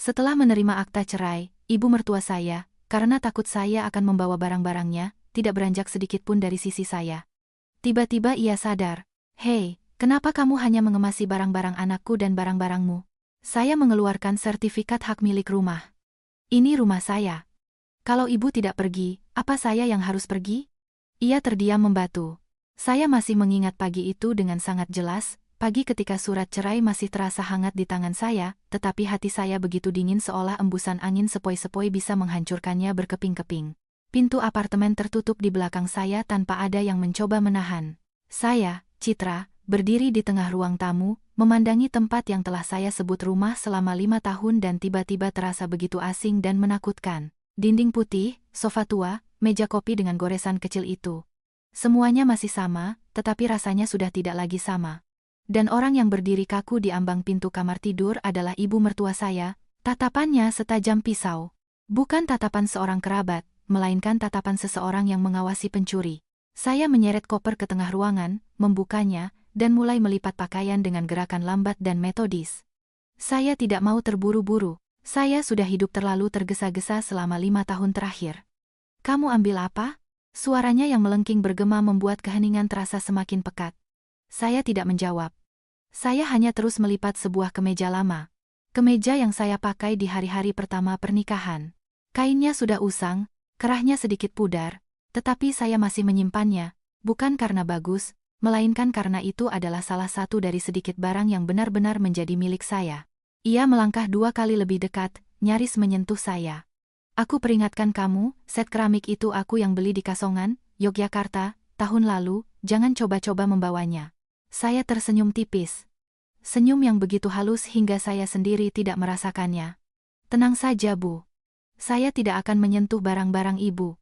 Setelah menerima akta cerai, ibu mertua saya, karena takut saya akan membawa barang-barangnya, tidak beranjak sedikit pun dari sisi saya. Tiba-tiba ia sadar. Hei, kenapa kamu hanya mengemasi barang-barang anakku dan barang-barangmu? Saya mengeluarkan sertifikat hak milik rumah. Ini rumah saya. Kalau ibu tidak pergi, apa saya yang harus pergi? Ia terdiam membatu. Saya masih mengingat pagi itu dengan sangat jelas, pagi ketika surat cerai masih terasa hangat di tangan saya, tetapi hati saya begitu dingin seolah embusan angin sepoi-sepoi bisa menghancurkannya berkeping-keping. Pintu apartemen tertutup di belakang saya tanpa ada yang mencoba menahan. Saya, Citra, berdiri di tengah ruang tamu, memandangi tempat yang telah saya sebut rumah selama 5 tahun dan tiba-tiba terasa begitu asing dan menakutkan. Dinding putih, sofa tua, meja kopi dengan goresan kecil itu. Semuanya masih sama, tetapi rasanya sudah tidak lagi sama. Dan orang yang berdiri kaku di ambang pintu kamar tidur adalah ibu mertua saya, tatapannya setajam pisau. Bukan tatapan seorang kerabat, melainkan tatapan seseorang yang mengawasi pencuri. Saya menyeret koper ke tengah ruangan, membukanya, dan mulai melipat pakaian dengan gerakan lambat dan metodis. Saya tidak mau terburu-buru. Saya sudah hidup terlalu tergesa-gesa selama 5 tahun terakhir. Kamu ambil apa? Suaranya yang melengking bergema membuat keheningan terasa semakin pekat. Saya tidak menjawab. Saya hanya terus melipat sebuah kemeja lama. Kemeja yang saya pakai di hari-hari pertama pernikahan. Kainnya sudah usang, kerahnya sedikit pudar, tetapi saya masih menyimpannya, bukan karena bagus, melainkan karena itu adalah salah satu dari sedikit barang yang benar-benar menjadi milik saya. Ia melangkah 2 kali lebih dekat, nyaris menyentuh saya. Aku peringatkan kamu, set keramik itu aku yang beli di Kasongan, Yogyakarta, tahun lalu, jangan coba-coba membawanya. Saya tersenyum tipis. Senyum yang begitu halus hingga saya sendiri tidak merasakannya. Tenang saja, Bu. Saya tidak akan menyentuh barang-barang ibu.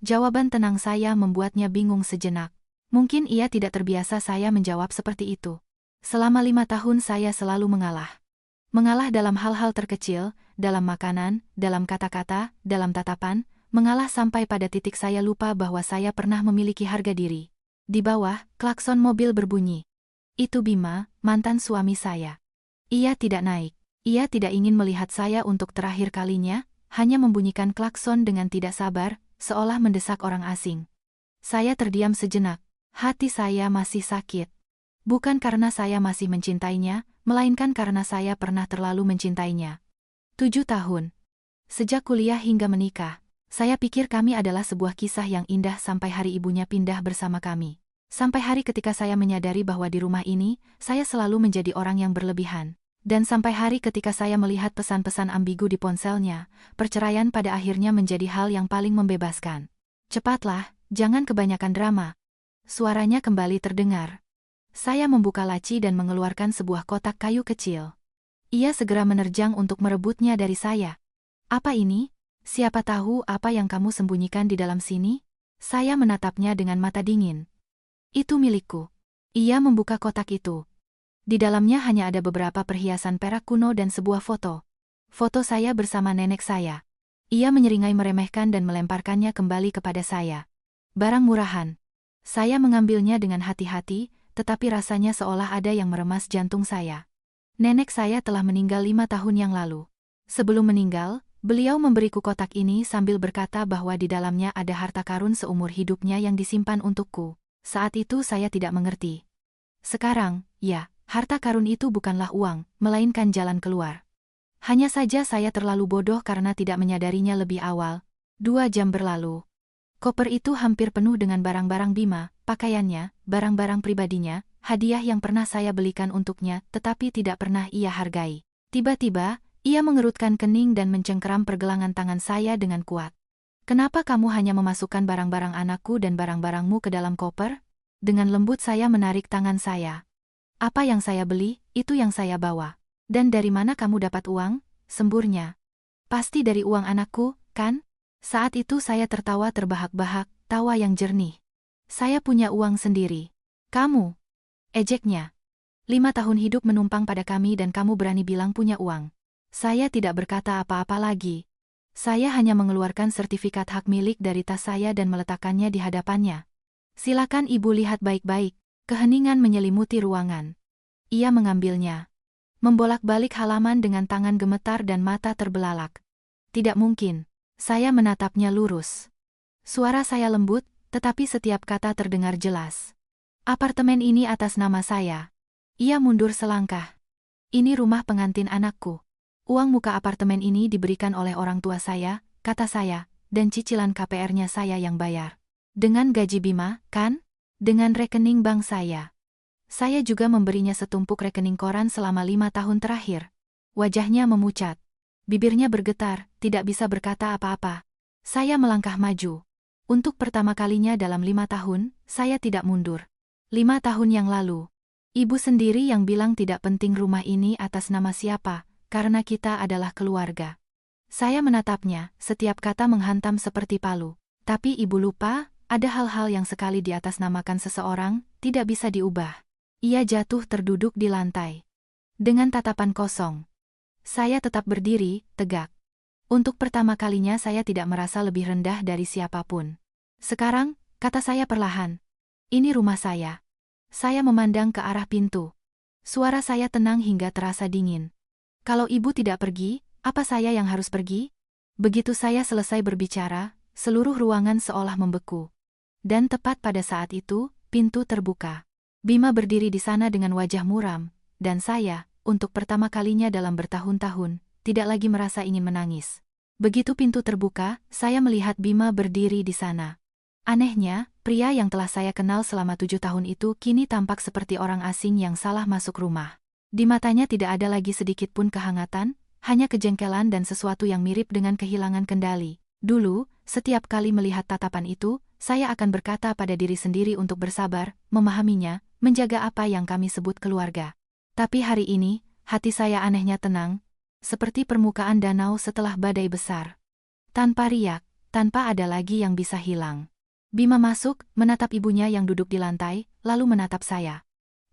Jawaban tenang saya membuatnya bingung sejenak. Mungkin ia tidak terbiasa saya menjawab seperti itu. Selama 5 tahun saya selalu mengalah. Mengalah dalam hal-hal terkecil, dalam makanan, dalam kata-kata, dalam tatapan, mengalah sampai pada titik saya lupa bahwa saya pernah memiliki harga diri. Di bawah, klakson mobil berbunyi. Itu Bima, mantan suami saya. Ia tidak naik. Ia tidak ingin melihat saya untuk terakhir kalinya, hanya membunyikan klakson dengan tidak sabar, seolah mendesak orang asing. Saya terdiam sejenak. Hati saya masih sakit. Bukan karena saya masih mencintainya, melainkan karena saya pernah terlalu mencintainya. 7 tahun. Sejak kuliah hingga menikah, saya pikir kami adalah sebuah kisah yang indah sampai hari ibunya pindah bersama kami. Sampai hari ketika saya menyadari bahwa di rumah ini, saya selalu menjadi orang yang berlebihan. Dan sampai hari ketika saya melihat pesan-pesan ambigu di ponselnya, perceraian pada akhirnya menjadi hal yang paling membebaskan. Cepatlah, jangan kebanyakan drama. Suaranya kembali terdengar. Saya membuka laci dan mengeluarkan sebuah kotak kayu kecil. Ia segera menerjang untuk merebutnya dari saya. Apa ini? Siapa tahu apa yang kamu sembunyikan di dalam sini? Saya menatapnya dengan mata dingin. Itu milikku. Ia membuka kotak itu. Di dalamnya hanya ada beberapa perhiasan perak kuno dan sebuah foto. Foto saya bersama nenek saya. Ia menyeringai meremehkan dan melemparkannya kembali kepada saya. Barang murahan. Saya mengambilnya dengan hati-hati, tetapi rasanya seolah ada yang meremas jantung saya. Nenek saya telah meninggal 5 tahun yang lalu. Sebelum meninggal, beliau memberiku kotak ini sambil berkata bahwa di dalamnya ada harta karun seumur hidupnya yang disimpan untukku. Saat itu saya tidak mengerti. Sekarang, ya, harta karun itu bukanlah uang, melainkan jalan keluar. Hanya saja saya terlalu bodoh karena tidak menyadarinya lebih awal. 2 jam berlalu. Koper itu hampir penuh dengan barang-barang Bima, pakaiannya, barang-barang pribadinya, hadiah yang pernah saya belikan untuknya tetapi tidak pernah ia hargai. Tiba-tiba, ia mengerutkan kening dan mencengkeram pergelangan tangan saya dengan kuat. Kenapa kamu hanya memasukkan barang-barang anakku dan barang-barangmu ke dalam koper? Dengan lembut saya menarik tangan saya. Apa yang saya beli, itu yang saya bawa. Dan dari mana kamu dapat uang? Semburnya. Pasti dari uang anakku, kan? Saat itu saya tertawa terbahak-bahak, tawa yang jernih. Saya punya uang sendiri. Kamu? Ejeknya. 5 tahun hidup menumpang pada kami dan kamu berani bilang punya uang. Saya tidak berkata apa-apa lagi. Saya hanya mengeluarkan sertifikat hak milik dari tas saya dan meletakkannya di hadapannya. Silakan ibu lihat baik-baik. Keheningan menyelimuti ruangan. Ia mengambilnya. membolak-balik halaman dengan tangan gemetar dan mata terbelalak. Tidak mungkin. Saya menatapnya lurus. Suara saya lembut, tetapi setiap kata terdengar jelas. Apartemen ini atas nama saya. Ia mundur selangkah. Ini rumah pengantin anakku. Uang muka apartemen ini diberikan oleh orang tua saya, kata saya, dan cicilan KPR-nya saya yang bayar. Dengan gaji Bima, kan? Dengan rekening bank saya. Saya juga memberinya setumpuk rekening koran selama 5 tahun terakhir. Wajahnya memucat. Bibirnya bergetar, tidak bisa berkata apa-apa. Saya melangkah maju. Untuk pertama kalinya dalam 5 tahun, saya tidak mundur. 5 tahun yang lalu. Ibu sendiri yang bilang tidak penting rumah ini atas nama siapa, karena kita adalah keluarga. Saya menatapnya, setiap kata menghantam seperti palu. Tapi ibu lupa, ada hal-hal yang sekali diatasnamakan seseorang, tidak bisa diubah. Ia jatuh terduduk di lantai. Dengan tatapan kosong. Saya tetap berdiri, tegak. Untuk pertama kalinya saya tidak merasa lebih rendah dari siapapun. Sekarang, kata saya perlahan. Ini rumah saya. Saya memandang ke arah pintu. Suara saya tenang hingga terasa dingin. Kalau ibu tidak pergi, apa saya yang harus pergi? Begitu saya selesai berbicara, seluruh ruangan seolah membeku. Dan tepat pada saat itu, pintu terbuka. Bima berdiri di sana dengan wajah muram, dan saya, untuk pertama kalinya dalam bertahun-tahun, tidak lagi merasa ingin menangis. Begitu pintu terbuka, saya melihat Bima berdiri di sana. Anehnya, pria yang telah saya kenal selama 7 tahun itu kini tampak seperti orang asing yang salah masuk rumah. Di matanya tidak ada lagi sedikit pun kehangatan, hanya kejengkelan dan sesuatu yang mirip dengan kehilangan kendali. Dulu, setiap kali melihat tatapan itu, saya akan berkata pada diri sendiri untuk bersabar, memahaminya, menjaga apa yang kami sebut keluarga. Tapi hari ini, hati saya anehnya tenang, seperti permukaan danau setelah badai besar. Tanpa riak, tanpa ada lagi yang bisa hilang. Bima masuk, menatap ibunya yang duduk di lantai, lalu menatap saya.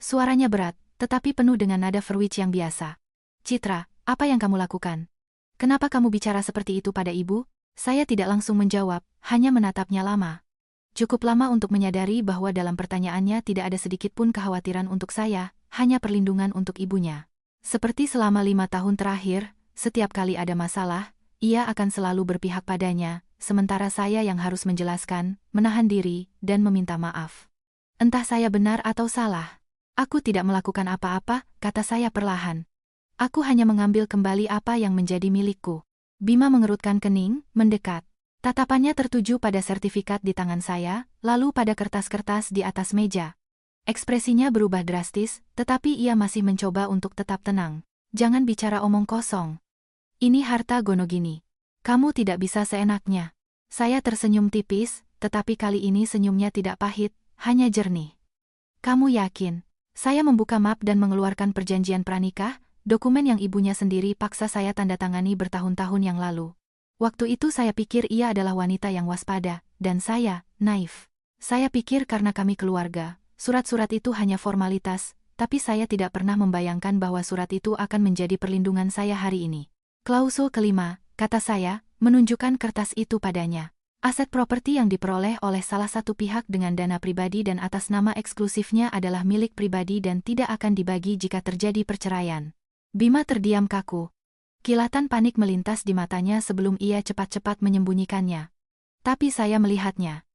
Suaranya berat, tetapi penuh dengan nada verwich yang biasa. Citra, apa yang kamu lakukan? Kenapa kamu bicara seperti itu pada ibu? Saya tidak langsung menjawab, hanya menatapnya lama. Cukup lama untuk menyadari bahwa dalam pertanyaannya tidak ada sedikit pun kekhawatiran untuk saya, hanya perlindungan untuk ibunya. Seperti selama 5 tahun terakhir, setiap kali ada masalah, ia akan selalu berpihak padanya, sementara saya yang harus menjelaskan, menahan diri, dan meminta maaf. Entah saya benar atau salah. Aku tidak melakukan apa-apa, kata saya perlahan. Aku hanya mengambil kembali apa yang menjadi milikku. Bima mengerutkan kening, mendekat. Tatapannya tertuju pada sertifikat di tangan saya, lalu pada kertas-kertas di atas meja. Ekspresinya berubah drastis, tetapi ia masih mencoba untuk tetap tenang. Jangan bicara omong kosong. Ini harta Gonogini. Kamu tidak bisa seenaknya. Saya tersenyum tipis, tetapi kali ini senyumnya tidak pahit, hanya jernih. Kamu yakin? Saya membuka map dan mengeluarkan perjanjian pranikah, dokumen yang ibunya sendiri paksa saya tanda tangani bertahun-tahun yang lalu. Waktu itu saya pikir ia adalah wanita yang waspada, dan saya, naif. Saya pikir karena kami keluarga, surat-surat itu hanya formalitas, tapi saya tidak pernah membayangkan bahwa surat itu akan menjadi perlindungan saya hari ini. Klausul kelima, kata saya, menunjukkan kertas itu padanya. Aset properti yang diperoleh oleh salah satu pihak dengan dana pribadi dan atas nama eksklusifnya adalah milik pribadi dan tidak akan dibagi jika terjadi perceraian. Bima terdiam kaku. Kilatan panik melintas di matanya sebelum ia cepat-cepat menyembunyikannya. Tapi saya melihatnya.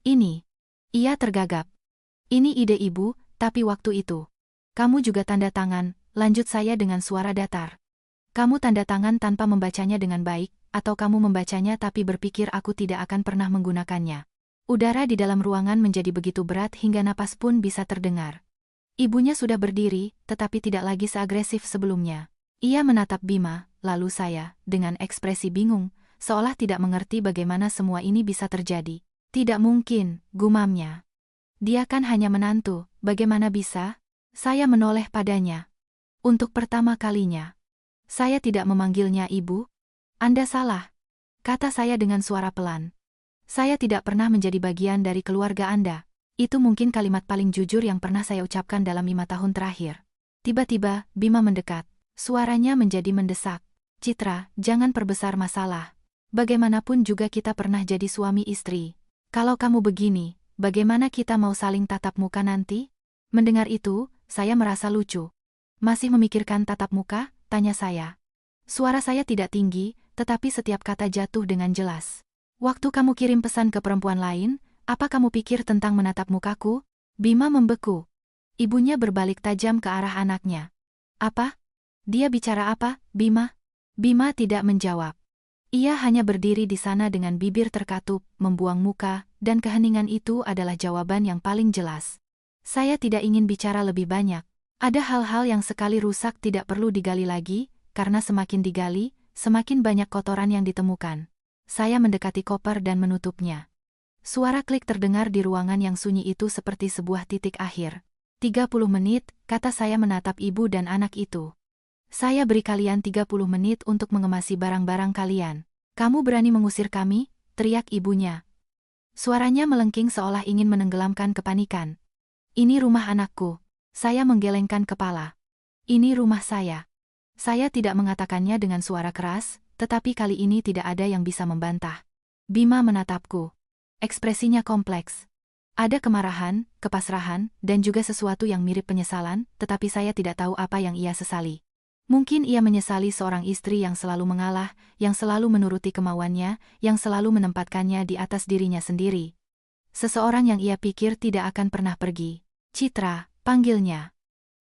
Ini. Ia tergagap. Ini ide ibu, tapi waktu itu. Kamu juga tanda tangan, lanjut saya dengan suara datar. Kamu tanda tangan tanpa membacanya dengan baik, atau kamu membacanya tapi berpikir aku tidak akan pernah menggunakannya. Udara di dalam ruangan menjadi begitu berat hingga napas pun bisa terdengar. Ibunya sudah berdiri, tetapi tidak lagi seagresif sebelumnya. Ia menatap Bima, lalu saya, dengan ekspresi bingung, seolah tidak mengerti bagaimana semua ini bisa terjadi. Tidak mungkin, gumamnya. Dia kan hanya menantu, bagaimana bisa? Saya menoleh padanya. Untuk pertama kalinya. Saya tidak memanggilnya ibu. Anda salah, kata saya dengan suara pelan. Saya tidak pernah menjadi bagian dari keluarga Anda. Itu mungkin kalimat paling jujur yang pernah saya ucapkan dalam 5 tahun terakhir. Tiba-tiba, Bima mendekat. Suaranya menjadi mendesak. Citra, jangan perbesar masalah. Bagaimanapun juga kita pernah jadi suami istri. Kalau kamu begini, bagaimana kita mau saling tatap muka nanti? Mendengar itu, saya merasa lucu. Masih memikirkan tatap muka? Tanya saya. Suara saya tidak tinggi, tetapi setiap kata jatuh dengan jelas. Waktu kamu kirim pesan ke perempuan lain, apa kamu pikir tentang menatap mukaku? Bima membeku. Ibunya berbalik tajam ke arah anaknya. Apa? Dia bicara apa, Bima? Bima tidak menjawab. Ia hanya berdiri di sana dengan bibir terkatup, membuang muka, dan keheningan itu adalah jawaban yang paling jelas. Saya tidak ingin bicara lebih banyak. Ada hal-hal yang sekali rusak tidak perlu digali lagi, karena semakin digali, semakin banyak kotoran yang ditemukan. Saya mendekati koper dan menutupnya. Suara klik terdengar di ruangan yang sunyi itu seperti sebuah titik akhir. 30 menit, kata saya menatap ibu dan anak itu. Saya beri kalian 30 menit untuk mengemasi barang-barang kalian. Kamu berani mengusir kami? Teriak ibunya. Suaranya melengking seolah ingin menenggelamkan kepanikan. Ini rumah anakku. Saya menggelengkan kepala. Ini rumah saya. Saya tidak mengatakannya dengan suara keras, tetapi kali ini tidak ada yang bisa membantah. Bima menatapku. Ekspresinya kompleks. Ada kemarahan, kepasrahan, dan juga sesuatu yang mirip penyesalan, tetapi saya tidak tahu apa yang ia sesali. Mungkin ia menyesali seorang istri yang selalu mengalah, yang selalu menuruti kemauannya, yang selalu menempatkannya di atas dirinya sendiri. Seseorang yang ia pikir tidak akan pernah pergi. Citra, panggilnya.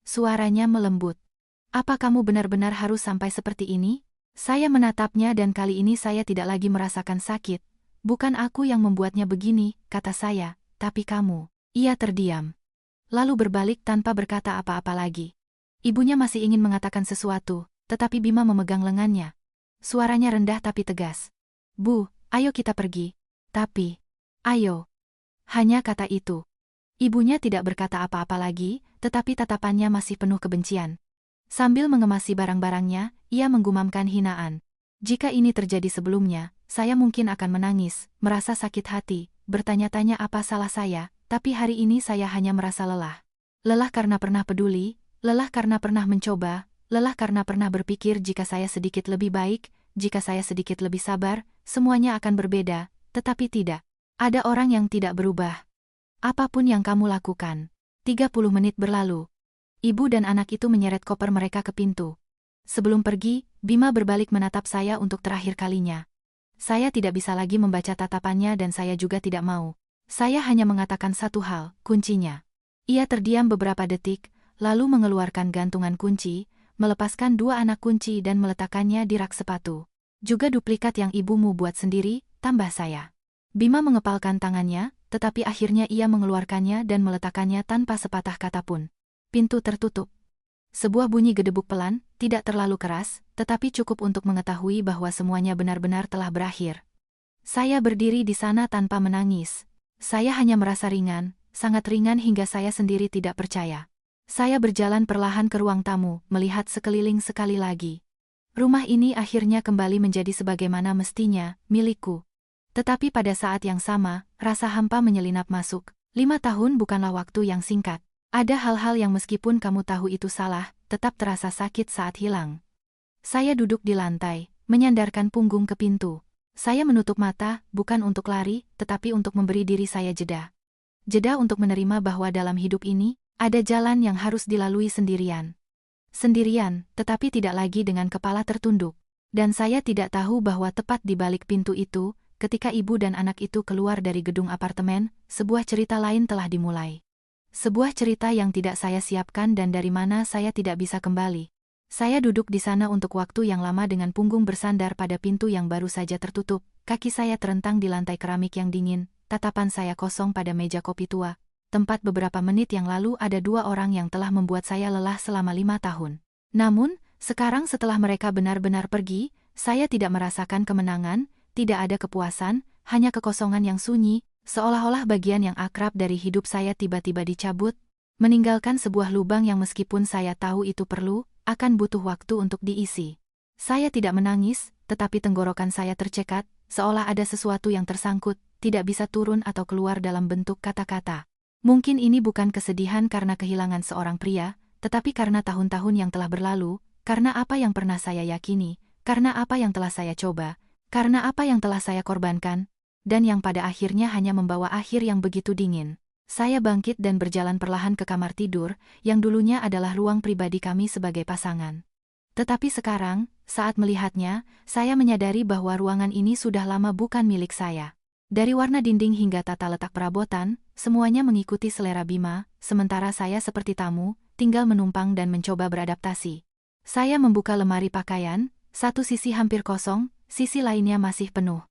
Suaranya melembut. Apa kamu benar-benar harus sampai seperti ini? Saya menatapnya dan kali ini saya tidak lagi merasakan sakit. Bukan aku yang membuatnya begini, kata saya. Tapi kamu. Ia terdiam. Lalu berbalik tanpa berkata apa-apa lagi. Ibunya masih ingin mengatakan sesuatu, tetapi Bima memegang lengannya. Suaranya rendah tapi tegas. Bu, ayo kita pergi. Tapi, ayo. Hanya kata itu. Ibunya tidak berkata apa-apa lagi, tetapi tatapannya masih penuh kebencian. Sambil mengemasi barang-barangnya, ia menggumamkan hinaan. Jika ini terjadi sebelumnya, saya mungkin akan menangis, merasa sakit hati, bertanya-tanya apa salah saya, tapi hari ini saya hanya merasa lelah. Lelah karena pernah peduli, lelah karena pernah mencoba, lelah karena pernah berpikir jika saya sedikit lebih baik, jika saya sedikit lebih sabar, semuanya akan berbeda, tetapi tidak. Ada orang yang tidak berubah. Apapun yang kamu lakukan. 30 menit berlalu. Ibu dan anak itu menyeret koper mereka ke pintu. Sebelum pergi, Bima berbalik menatap saya untuk terakhir kalinya. Saya tidak bisa lagi membaca tatapannya dan saya juga tidak mau. Saya hanya mengatakan satu hal, kuncinya. Ia terdiam beberapa detik, lalu mengeluarkan gantungan kunci, melepaskan 2 anak kunci dan meletakkannya di rak sepatu. Juga duplikat yang ibumu buat sendiri, tambah saya. Bima mengepalkan tangannya, tetapi akhirnya ia mengeluarkannya dan meletakkannya tanpa sepatah kata pun. Pintu tertutup. Sebuah bunyi gedebuk pelan, tidak terlalu keras, tetapi cukup untuk mengetahui bahwa semuanya benar-benar telah berakhir. Saya berdiri di sana tanpa menangis. Saya hanya merasa ringan, sangat ringan hingga saya sendiri tidak percaya. Saya berjalan perlahan ke ruang tamu, melihat sekeliling sekali lagi. Rumah ini akhirnya kembali menjadi sebagaimana mestinya, milikku. Tetapi pada saat yang sama, rasa hampa menyelinap masuk. 5 tahun bukanlah waktu yang singkat. Ada hal-hal yang meskipun kamu tahu itu salah, tetap terasa sakit saat hilang. Saya duduk di lantai, menyandarkan punggung ke pintu. Saya menutup mata, bukan untuk lari, tetapi untuk memberi diri saya jeda. Jeda untuk menerima bahwa dalam hidup ini, ada jalan yang harus dilalui sendirian. Sendirian, tetapi tidak lagi dengan kepala tertunduk. Dan saya tidak tahu bahwa tepat di balik pintu itu, ketika ibu dan anak itu keluar dari gedung apartemen, sebuah cerita lain telah dimulai. Sebuah cerita yang tidak saya siapkan dan dari mana saya tidak bisa kembali. Saya duduk di sana untuk waktu yang lama dengan punggung bersandar pada pintu yang baru saja tertutup, kaki saya terentang di lantai keramik yang dingin, tatapan saya kosong pada meja kopi tua. Tempat beberapa menit yang lalu ada 2 orang yang telah membuat saya lelah selama 5 tahun. Namun, sekarang setelah mereka benar-benar pergi, saya tidak merasakan kemenangan, tidak ada kepuasan, hanya kekosongan yang sunyi, seolah-olah bagian yang akrab dari hidup saya tiba-tiba dicabut, meninggalkan sebuah lubang yang meskipun saya tahu itu perlu, akan butuh waktu untuk diisi. Saya tidak menangis, tetapi tenggorokan saya tercekat, seolah ada sesuatu yang tersangkut, tidak bisa turun atau keluar dalam bentuk kata-kata. Mungkin ini bukan kesedihan karena kehilangan seorang pria, tetapi karena tahun-tahun yang telah berlalu, karena apa yang pernah saya yakini, karena apa yang telah saya coba, karena apa yang telah saya korbankan, dan yang pada akhirnya hanya membawa akhir yang begitu dingin. Saya bangkit dan berjalan perlahan ke kamar tidur, yang dulunya adalah ruang pribadi kami sebagai pasangan. Tetapi sekarang, saat melihatnya, saya menyadari bahwa ruangan ini sudah lama bukan milik saya. Dari warna dinding hingga tata letak perabotan, semuanya mengikuti selera Bima, sementara saya seperti tamu, tinggal menumpang dan mencoba beradaptasi. Saya membuka lemari pakaian, satu sisi hampir kosong, sisi lainnya masih penuh.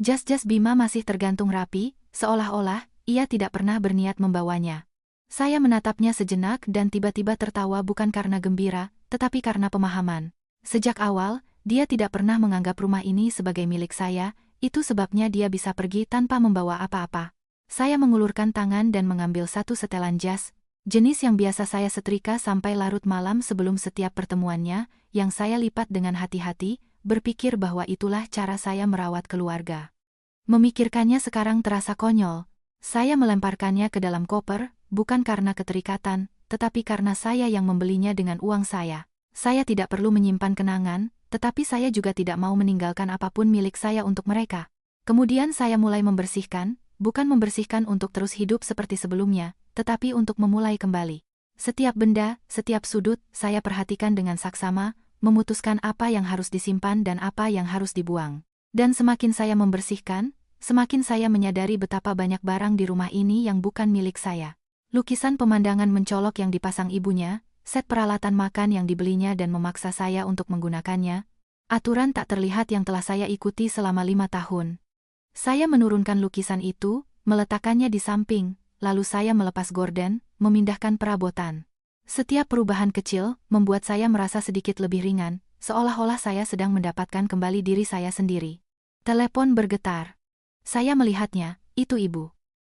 Jas-jas Bima masih tergantung rapi, seolah-olah ia tidak pernah berniat membawanya. Saya menatapnya sejenak dan tiba-tiba tertawa bukan karena gembira, tetapi karena pemahaman. Sejak awal, dia tidak pernah menganggap rumah ini sebagai milik saya, itu sebabnya dia bisa pergi tanpa membawa apa-apa. Saya mengulurkan tangan dan mengambil satu setelan jas, jenis yang biasa saya setrika sampai larut malam sebelum setiap pertemuannya, yang saya lipat dengan hati-hati, berpikir bahwa itulah cara saya merawat keluarga. Memikirkannya sekarang terasa konyol. Saya melemparkannya ke dalam koper, bukan karena keterikatan, tetapi karena saya yang membelinya dengan uang saya. Saya tidak perlu menyimpan kenangan, tetapi saya juga tidak mau meninggalkan apapun milik saya untuk mereka. Kemudian saya mulai membersihkan, bukan membersihkan untuk terus hidup seperti sebelumnya, tetapi untuk memulai kembali. Setiap benda, setiap sudut, saya perhatikan dengan saksama, memutuskan apa yang harus disimpan dan apa yang harus dibuang. Dan semakin saya membersihkan, semakin saya menyadari betapa banyak barang di rumah ini yang bukan milik saya. Lukisan pemandangan mencolok yang dipasang ibunya, set peralatan makan yang dibelinya dan memaksa saya untuk menggunakannya, aturan tak terlihat yang telah saya ikuti selama 5 tahun. Saya menurunkan lukisan itu, meletakkannya di samping, lalu saya melepas gorden, memindahkan perabotan. Setiap perubahan kecil membuat saya merasa sedikit lebih ringan, seolah-olah saya sedang mendapatkan kembali diri saya sendiri. Telepon bergetar. Saya melihatnya, itu ibu.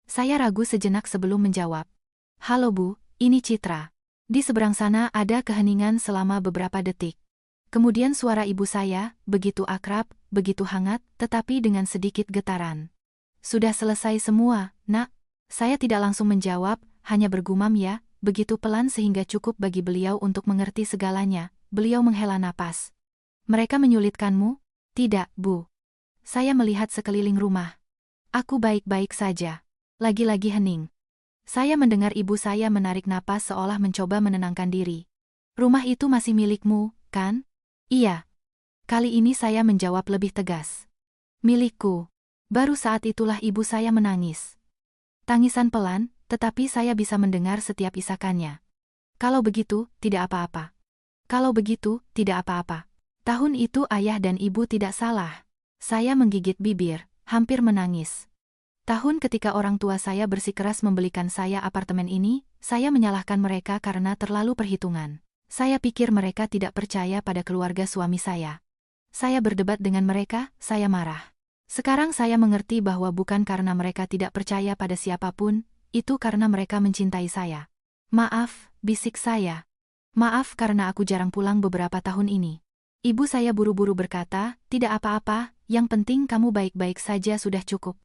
Saya ragu sejenak sebelum menjawab. Halo Bu, ini Citra. Di seberang sana ada keheningan selama beberapa detik. Kemudian suara ibu saya, begitu akrab, begitu hangat, tetapi dengan sedikit getaran. Sudah selesai semua, Nak. Saya tidak langsung menjawab, hanya bergumam ya, begitu pelan sehingga cukup bagi beliau untuk mengerti segalanya. Beliau menghela napas. Mereka menyulitkanmu? Tidak, Bu. Saya melihat sekeliling rumah. Aku baik-baik saja. Lagi-lagi hening. Saya mendengar ibu saya menarik napas seolah mencoba menenangkan diri. Rumah itu masih milikmu, kan? Iya. Kali ini saya menjawab lebih tegas. Milikku. Baru saat itulah ibu saya menangis. Tangisan pelan, tetapi saya bisa mendengar setiap isakannya. Kalau begitu, tidak apa-apa. Kalau begitu, tidak apa-apa. Tahun itu ayah dan ibu tidak salah. Saya menggigit bibir, hampir menangis. Tahun ketika orang tua saya bersikeras membelikan saya apartemen ini, saya menyalahkan mereka karena terlalu perhitungan. Saya pikir mereka tidak percaya pada keluarga suami saya. Saya berdebat dengan mereka, saya marah. Sekarang saya mengerti bahwa bukan karena mereka tidak percaya pada siapapun, itu karena mereka mencintai saya. Maaf, bisik saya. Maaf karena aku jarang pulang beberapa tahun ini. Ibu saya buru-buru berkata, tidak apa-apa, yang penting kamu baik-baik saja sudah cukup.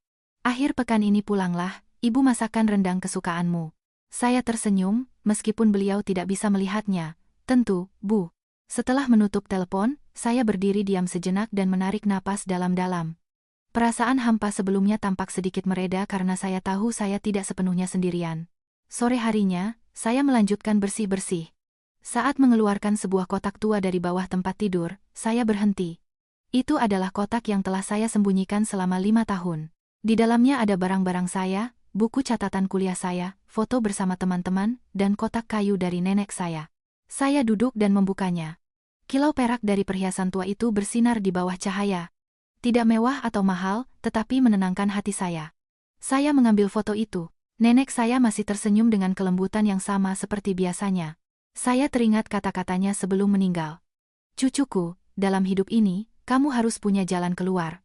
Akhir pekan ini pulanglah, ibu masakan rendang kesukaanmu. Saya tersenyum, meskipun beliau tidak bisa melihatnya. Tentu, Bu. Setelah menutup telepon, saya berdiri diam sejenak dan menarik napas dalam-dalam. Perasaan hampa sebelumnya tampak sedikit mereda karena saya tahu saya tidak sepenuhnya sendirian. Sore harinya, saya melanjutkan bersih-bersih. Saat mengeluarkan sebuah kotak tua dari bawah tempat tidur, saya berhenti. Itu adalah kotak yang telah saya sembunyikan selama 5 tahun. Di dalamnya ada barang-barang saya, buku catatan kuliah saya, foto bersama teman-teman, dan kotak kayu dari nenek saya. Saya duduk dan membukanya. Kilau perak dari perhiasan tua itu bersinar di bawah cahaya. Tidak mewah atau mahal, tetapi menenangkan hati saya. Saya mengambil foto itu. Nenek saya masih tersenyum dengan kelembutan yang sama seperti biasanya. Saya teringat kata-katanya sebelum meninggal. Cucuku, dalam hidup ini, kamu harus punya jalan keluar.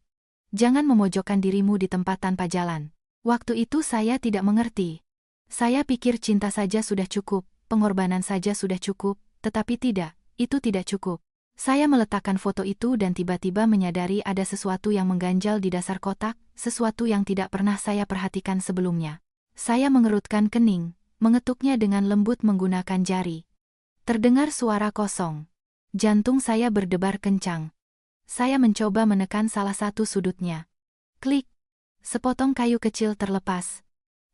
Jangan memojokkan dirimu di tempat tanpa jalan. Waktu itu saya tidak mengerti. Saya pikir cinta saja sudah cukup, pengorbanan saja sudah cukup, tetapi tidak, itu tidak cukup. Saya meletakkan foto itu dan tiba-tiba menyadari ada sesuatu yang mengganjal di dasar kotak, sesuatu yang tidak pernah saya perhatikan sebelumnya. Saya mengerutkan kening, mengetuknya dengan lembut menggunakan jari. Terdengar suara kosong. Jantung saya berdebar kencang. Saya mencoba menekan salah satu sudutnya. Klik. Sepotong kayu kecil terlepas.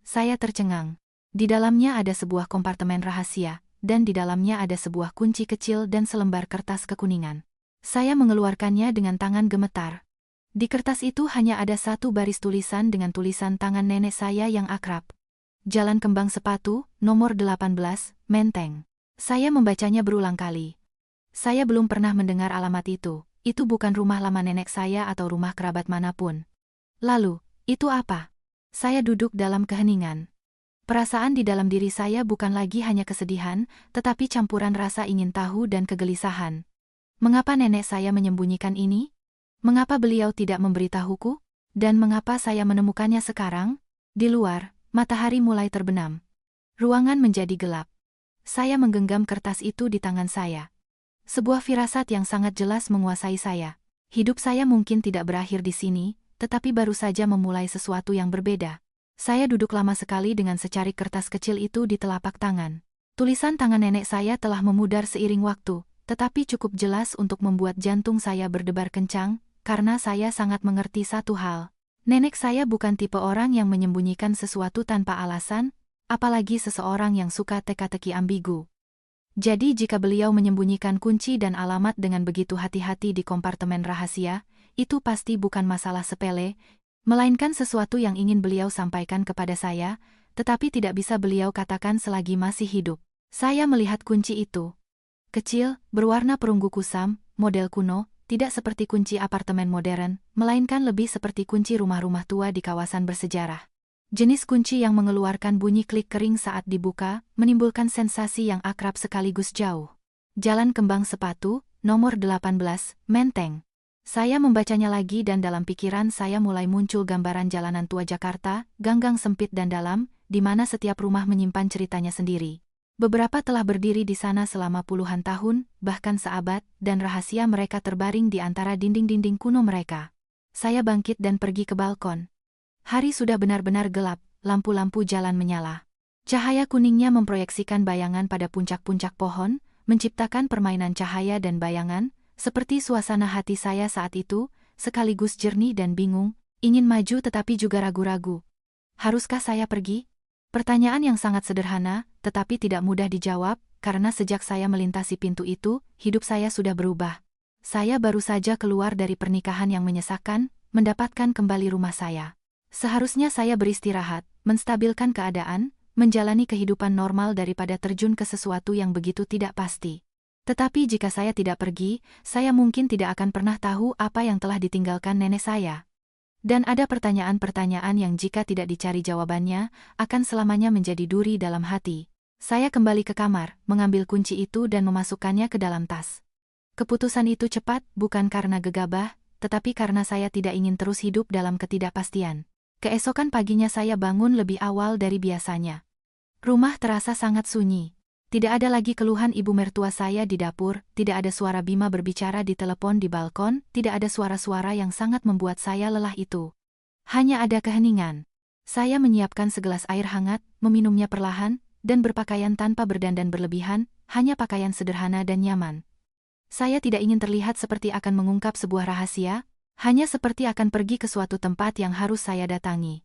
Saya tercengang. Di dalamnya ada sebuah kompartemen rahasia, dan di dalamnya ada sebuah kunci kecil dan selembar kertas kekuningan. Saya mengeluarkannya dengan tangan gemetar. Di kertas itu hanya ada satu baris tulisan dengan tulisan tangan nenek saya yang akrab. Jalan Kembang Sepatu, nomor 18, Menteng. Saya membacanya berulang kali. Saya belum pernah mendengar alamat itu. Itu bukan rumah lama nenek saya atau rumah kerabat manapun. Lalu, itu apa? Saya duduk dalam keheningan. Perasaan di dalam diri saya bukan lagi hanya kesedihan, tetapi campuran rasa ingin tahu dan kegelisahan. Mengapa nenek saya menyembunyikan ini? Mengapa beliau tidak memberitahuku? Dan mengapa saya menemukannya sekarang? Di luar, matahari mulai terbenam. Ruangan menjadi gelap. Saya menggenggam kertas itu di tangan saya. Sebuah firasat yang sangat jelas menguasai saya. Hidup saya mungkin tidak berakhir di sini, tetapi baru saja memulai sesuatu yang berbeda. Saya duduk lama sekali dengan secarik kertas kecil itu di telapak tangan. Tulisan tangan nenek saya telah memudar seiring waktu, tetapi cukup jelas untuk membuat jantung saya berdebar kencang, karena saya sangat mengerti satu hal. Nenek saya bukan tipe orang yang menyembunyikan sesuatu tanpa alasan, apalagi seseorang yang suka teka-teki ambigu. Jadi jika beliau menyembunyikan kunci dan alamat dengan begitu hati-hati di kompartemen rahasia, itu pasti bukan masalah sepele, melainkan sesuatu yang ingin beliau sampaikan kepada saya, tetapi tidak bisa beliau katakan selagi masih hidup. Saya melihat kunci itu. Kecil, berwarna perunggu kusam, model kuno, tidak seperti kunci apartemen modern, melainkan lebih seperti kunci rumah-rumah tua di kawasan bersejarah. Jenis kunci yang mengeluarkan bunyi klik kering saat dibuka, menimbulkan sensasi yang akrab sekaligus jauh. Jalan Kembang Sepatu, nomor 18, Menteng. Saya membacanya lagi dan dalam pikiran saya mulai muncul gambaran jalanan tua Jakarta, gang-gang sempit dan dalam, di mana setiap rumah menyimpan ceritanya sendiri. Beberapa telah berdiri di sana selama puluhan tahun, bahkan seabad, dan rahasia mereka terbaring di antara dinding-dinding kuno mereka. Saya bangkit dan pergi ke balkon. Hari sudah benar-benar gelap, lampu-lampu jalan menyala. Cahaya kuningnya memproyeksikan bayangan pada puncak-puncak pohon, menciptakan permainan cahaya dan bayangan, seperti suasana hati saya saat itu, sekaligus jernih dan bingung, ingin maju tetapi juga ragu-ragu. Haruskah saya pergi? Pertanyaan yang sangat sederhana, tetapi tidak mudah dijawab, karena sejak saya melintasi pintu itu, hidup saya sudah berubah. Saya baru saja keluar dari pernikahan yang menyesakan, mendapatkan kembali rumah saya. Seharusnya saya beristirahat, menstabilkan keadaan, menjalani kehidupan normal daripada terjun ke sesuatu yang begitu tidak pasti. Tetapi jika saya tidak pergi, saya mungkin tidak akan pernah tahu apa yang telah ditinggalkan nenek saya. Dan ada pertanyaan-pertanyaan yang jika tidak dicari jawabannya, akan selamanya menjadi duri dalam hati. Saya kembali ke kamar, mengambil kunci itu dan memasukkannya ke dalam tas. Keputusan itu cepat, bukan karena gegabah, tetapi karena saya tidak ingin terus hidup dalam ketidakpastian. Keesokan paginya saya bangun lebih awal dari biasanya. Rumah terasa sangat sunyi. Tidak ada lagi keluhan ibu mertua saya di dapur, tidak ada suara Bima berbicara di telepon di balkon, tidak ada suara-suara yang sangat membuat saya lelah itu. Hanya ada keheningan. Saya menyiapkan segelas air hangat, meminumnya perlahan, dan berpakaian tanpa berdandan berlebihan, hanya pakaian sederhana dan nyaman. Saya tidak ingin terlihat seperti akan mengungkap sebuah rahasia, hanya seperti akan pergi ke suatu tempat yang harus saya datangi.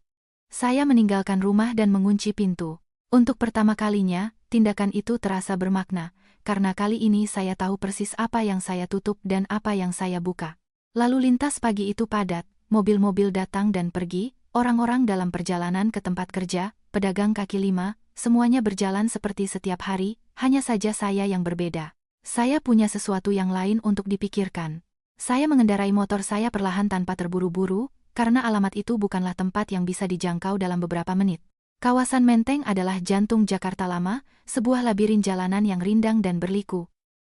Saya meninggalkan rumah dan mengunci pintu. Untuk pertama kalinya, tindakan itu terasa bermakna, karena kali ini saya tahu persis apa yang saya tutup dan apa yang saya buka. Lalu lintas pagi itu padat, mobil-mobil datang dan pergi, orang-orang dalam perjalanan ke tempat kerja, pedagang kaki lima, semuanya berjalan seperti setiap hari, hanya saja saya yang berbeda. Saya punya sesuatu yang lain untuk dipikirkan. Saya mengendarai motor saya perlahan tanpa terburu-buru, karena alamat itu bukanlah tempat yang bisa dijangkau dalam beberapa menit. Kawasan Menteng adalah jantung Jakarta Lama, sebuah labirin jalanan yang rindang dan berliku.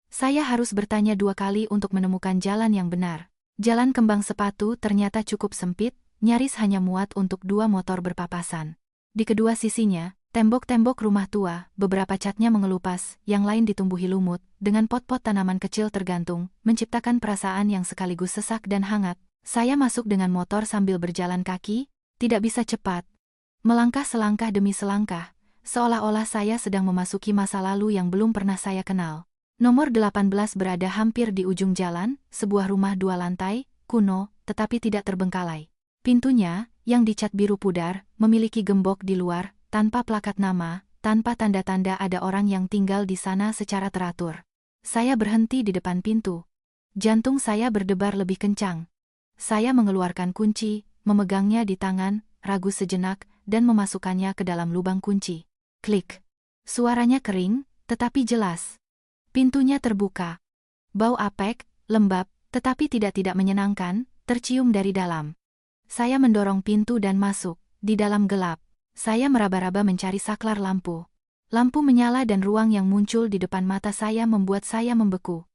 Saya harus bertanya 2 kali untuk menemukan jalan yang benar. Jalan Kembang Sepatu ternyata cukup sempit, nyaris hanya muat untuk 2 motor berpapasan. Di kedua sisinya, tembok-tembok rumah tua, beberapa catnya mengelupas, yang lain ditumbuhi lumut, dengan pot-pot tanaman kecil tergantung, menciptakan perasaan yang sekaligus sesak dan hangat. Saya masuk dengan motor sambil berjalan kaki, tidak bisa cepat. Melangkah selangkah demi selangkah, seolah-olah saya sedang memasuki masa lalu yang belum pernah saya kenal. Nomor 18 berada hampir di ujung jalan, sebuah rumah 2 lantai, kuno, tetapi tidak terbengkalai. Pintunya, yang dicat biru pudar, memiliki gembok di luar, tanpa plakat nama, tanpa tanda-tanda ada orang yang tinggal di sana secara teratur. Saya berhenti di depan pintu. Jantung saya berdebar lebih kencang. Saya mengeluarkan kunci, memegangnya di tangan, ragu sejenak, dan memasukkannya ke dalam lubang kunci. Klik. Suaranya kering, tetapi jelas. Pintunya terbuka. Bau apek, lembab, tetapi tidak menyenangkan, tercium dari dalam. Saya mendorong pintu dan masuk. Di dalam gelap, saya meraba-raba mencari saklar lampu. Lampu menyala dan ruang yang muncul di depan mata saya membuat saya membeku.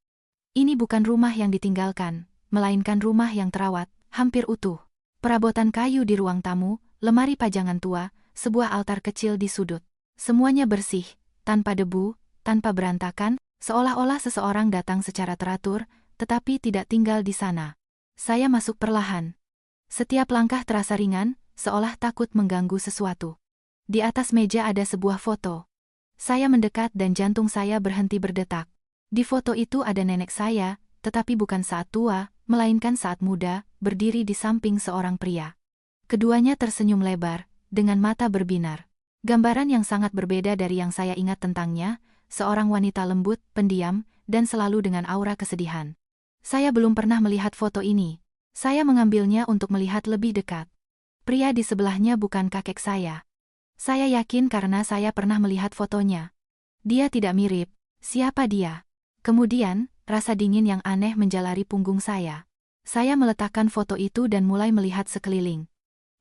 Ini bukan rumah yang ditinggalkan, melainkan rumah yang terawat, hampir utuh. Perabotan kayu di ruang tamu, lemari pajangan tua, sebuah altar kecil di sudut. Semuanya bersih, tanpa debu, tanpa berantakan, seolah-olah seseorang datang secara teratur, tetapi tidak tinggal di sana. Saya masuk perlahan. Setiap langkah terasa ringan, seolah takut mengganggu sesuatu. Di atas meja ada sebuah foto. Saya mendekat dan jantung saya berhenti berdetak. Di foto itu ada nenek saya, tetapi bukan saat tua, melainkan saat muda, berdiri di samping seorang pria. Keduanya tersenyum lebar, dengan mata berbinar. Gambaran yang sangat berbeda dari yang saya ingat tentangnya, seorang wanita lembut, pendiam, dan selalu dengan aura kesedihan. Saya belum pernah melihat foto ini. Saya mengambilnya untuk melihat lebih dekat. Pria di sebelahnya bukan kakek saya. Saya yakin karena saya pernah melihat fotonya. Dia tidak mirip. Siapa dia? Kemudian, rasa dingin yang aneh menjalari punggung saya. Saya meletakkan foto itu dan mulai melihat sekeliling.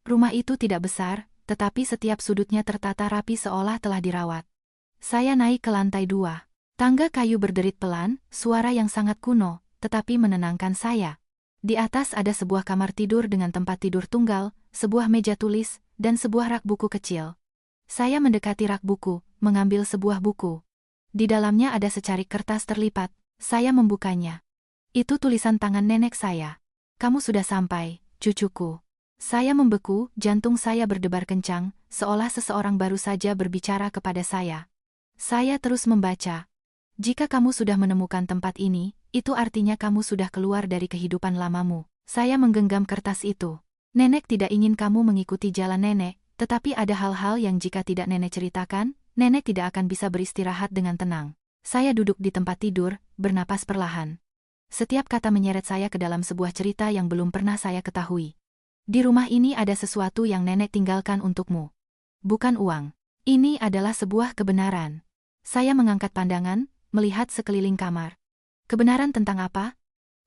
Rumah itu tidak besar, tetapi setiap sudutnya tertata rapi seolah telah dirawat. Saya naik ke lantai 2. Tangga kayu berderit pelan, suara yang sangat kuno, tetapi menenangkan saya. Di atas ada sebuah kamar tidur dengan tempat tidur tunggal, sebuah meja tulis, dan sebuah rak buku kecil. Saya mendekati rak buku, mengambil sebuah buku. Di dalamnya ada secarik kertas terlipat. Saya membukanya. Itu tulisan tangan nenek saya. "Kamu sudah sampai, cucuku." Saya membeku, jantung saya berdebar kencang, seolah seseorang baru saja berbicara kepada saya. Saya terus membaca. "Jika kamu sudah menemukan tempat ini, itu artinya kamu sudah keluar dari kehidupan lamamu." Saya menggenggam kertas itu. "Nenek tidak ingin kamu mengikuti jalan nenek, tetapi ada hal-hal yang jika tidak nenek ceritakan, nenek tidak akan bisa beristirahat dengan tenang." Saya duduk di tempat tidur, bernapas perlahan. Setiap kata menyeret saya ke dalam sebuah cerita yang belum pernah saya ketahui. "Di rumah ini ada sesuatu yang nenek tinggalkan untukmu. Bukan uang. Ini adalah sebuah kebenaran." Saya mengangkat pandangan, melihat sekeliling kamar. "Kebenaran tentang apa?"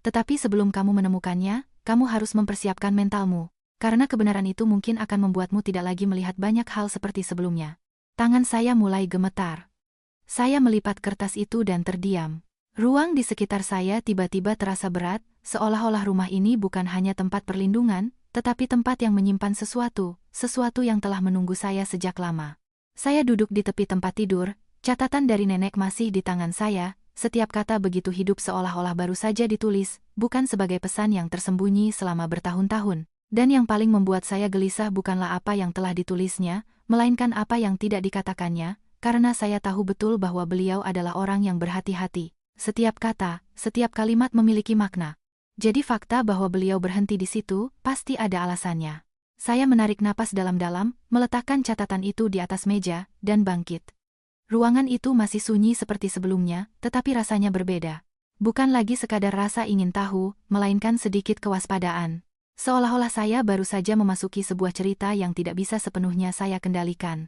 "Tetapi sebelum kamu menemukannya, kamu harus mempersiapkan mentalmu. Karena kebenaran itu mungkin akan membuatmu tidak lagi melihat banyak hal seperti sebelumnya." Tangan saya mulai gemetar. Saya melipat kertas itu dan terdiam. Ruang di sekitar saya tiba-tiba terasa berat, seolah-olah rumah ini bukan hanya tempat perlindungan, tetapi tempat yang menyimpan sesuatu yang telah menunggu saya sejak lama. Saya duduk di tepi tempat tidur, catatan dari nenek masih di tangan saya, setiap kata begitu hidup seolah-olah baru saja ditulis, bukan sebagai pesan yang tersembunyi selama bertahun-tahun. Dan yang paling membuat saya gelisah bukanlah apa yang telah ditulisnya, melainkan apa yang tidak dikatakannya, karena saya tahu betul bahwa beliau adalah orang yang berhati-hati. Setiap kata, setiap kalimat memiliki makna. Jadi fakta bahwa beliau berhenti di situ, pasti ada alasannya. Saya menarik napas dalam-dalam, meletakkan catatan itu di atas meja, dan bangkit. Ruangan itu masih sunyi seperti sebelumnya, tetapi rasanya berbeda. Bukan lagi sekadar rasa ingin tahu, melainkan sedikit kewaspadaan. Seolah-olah saya baru saja memasuki sebuah cerita yang tidak bisa sepenuhnya saya kendalikan.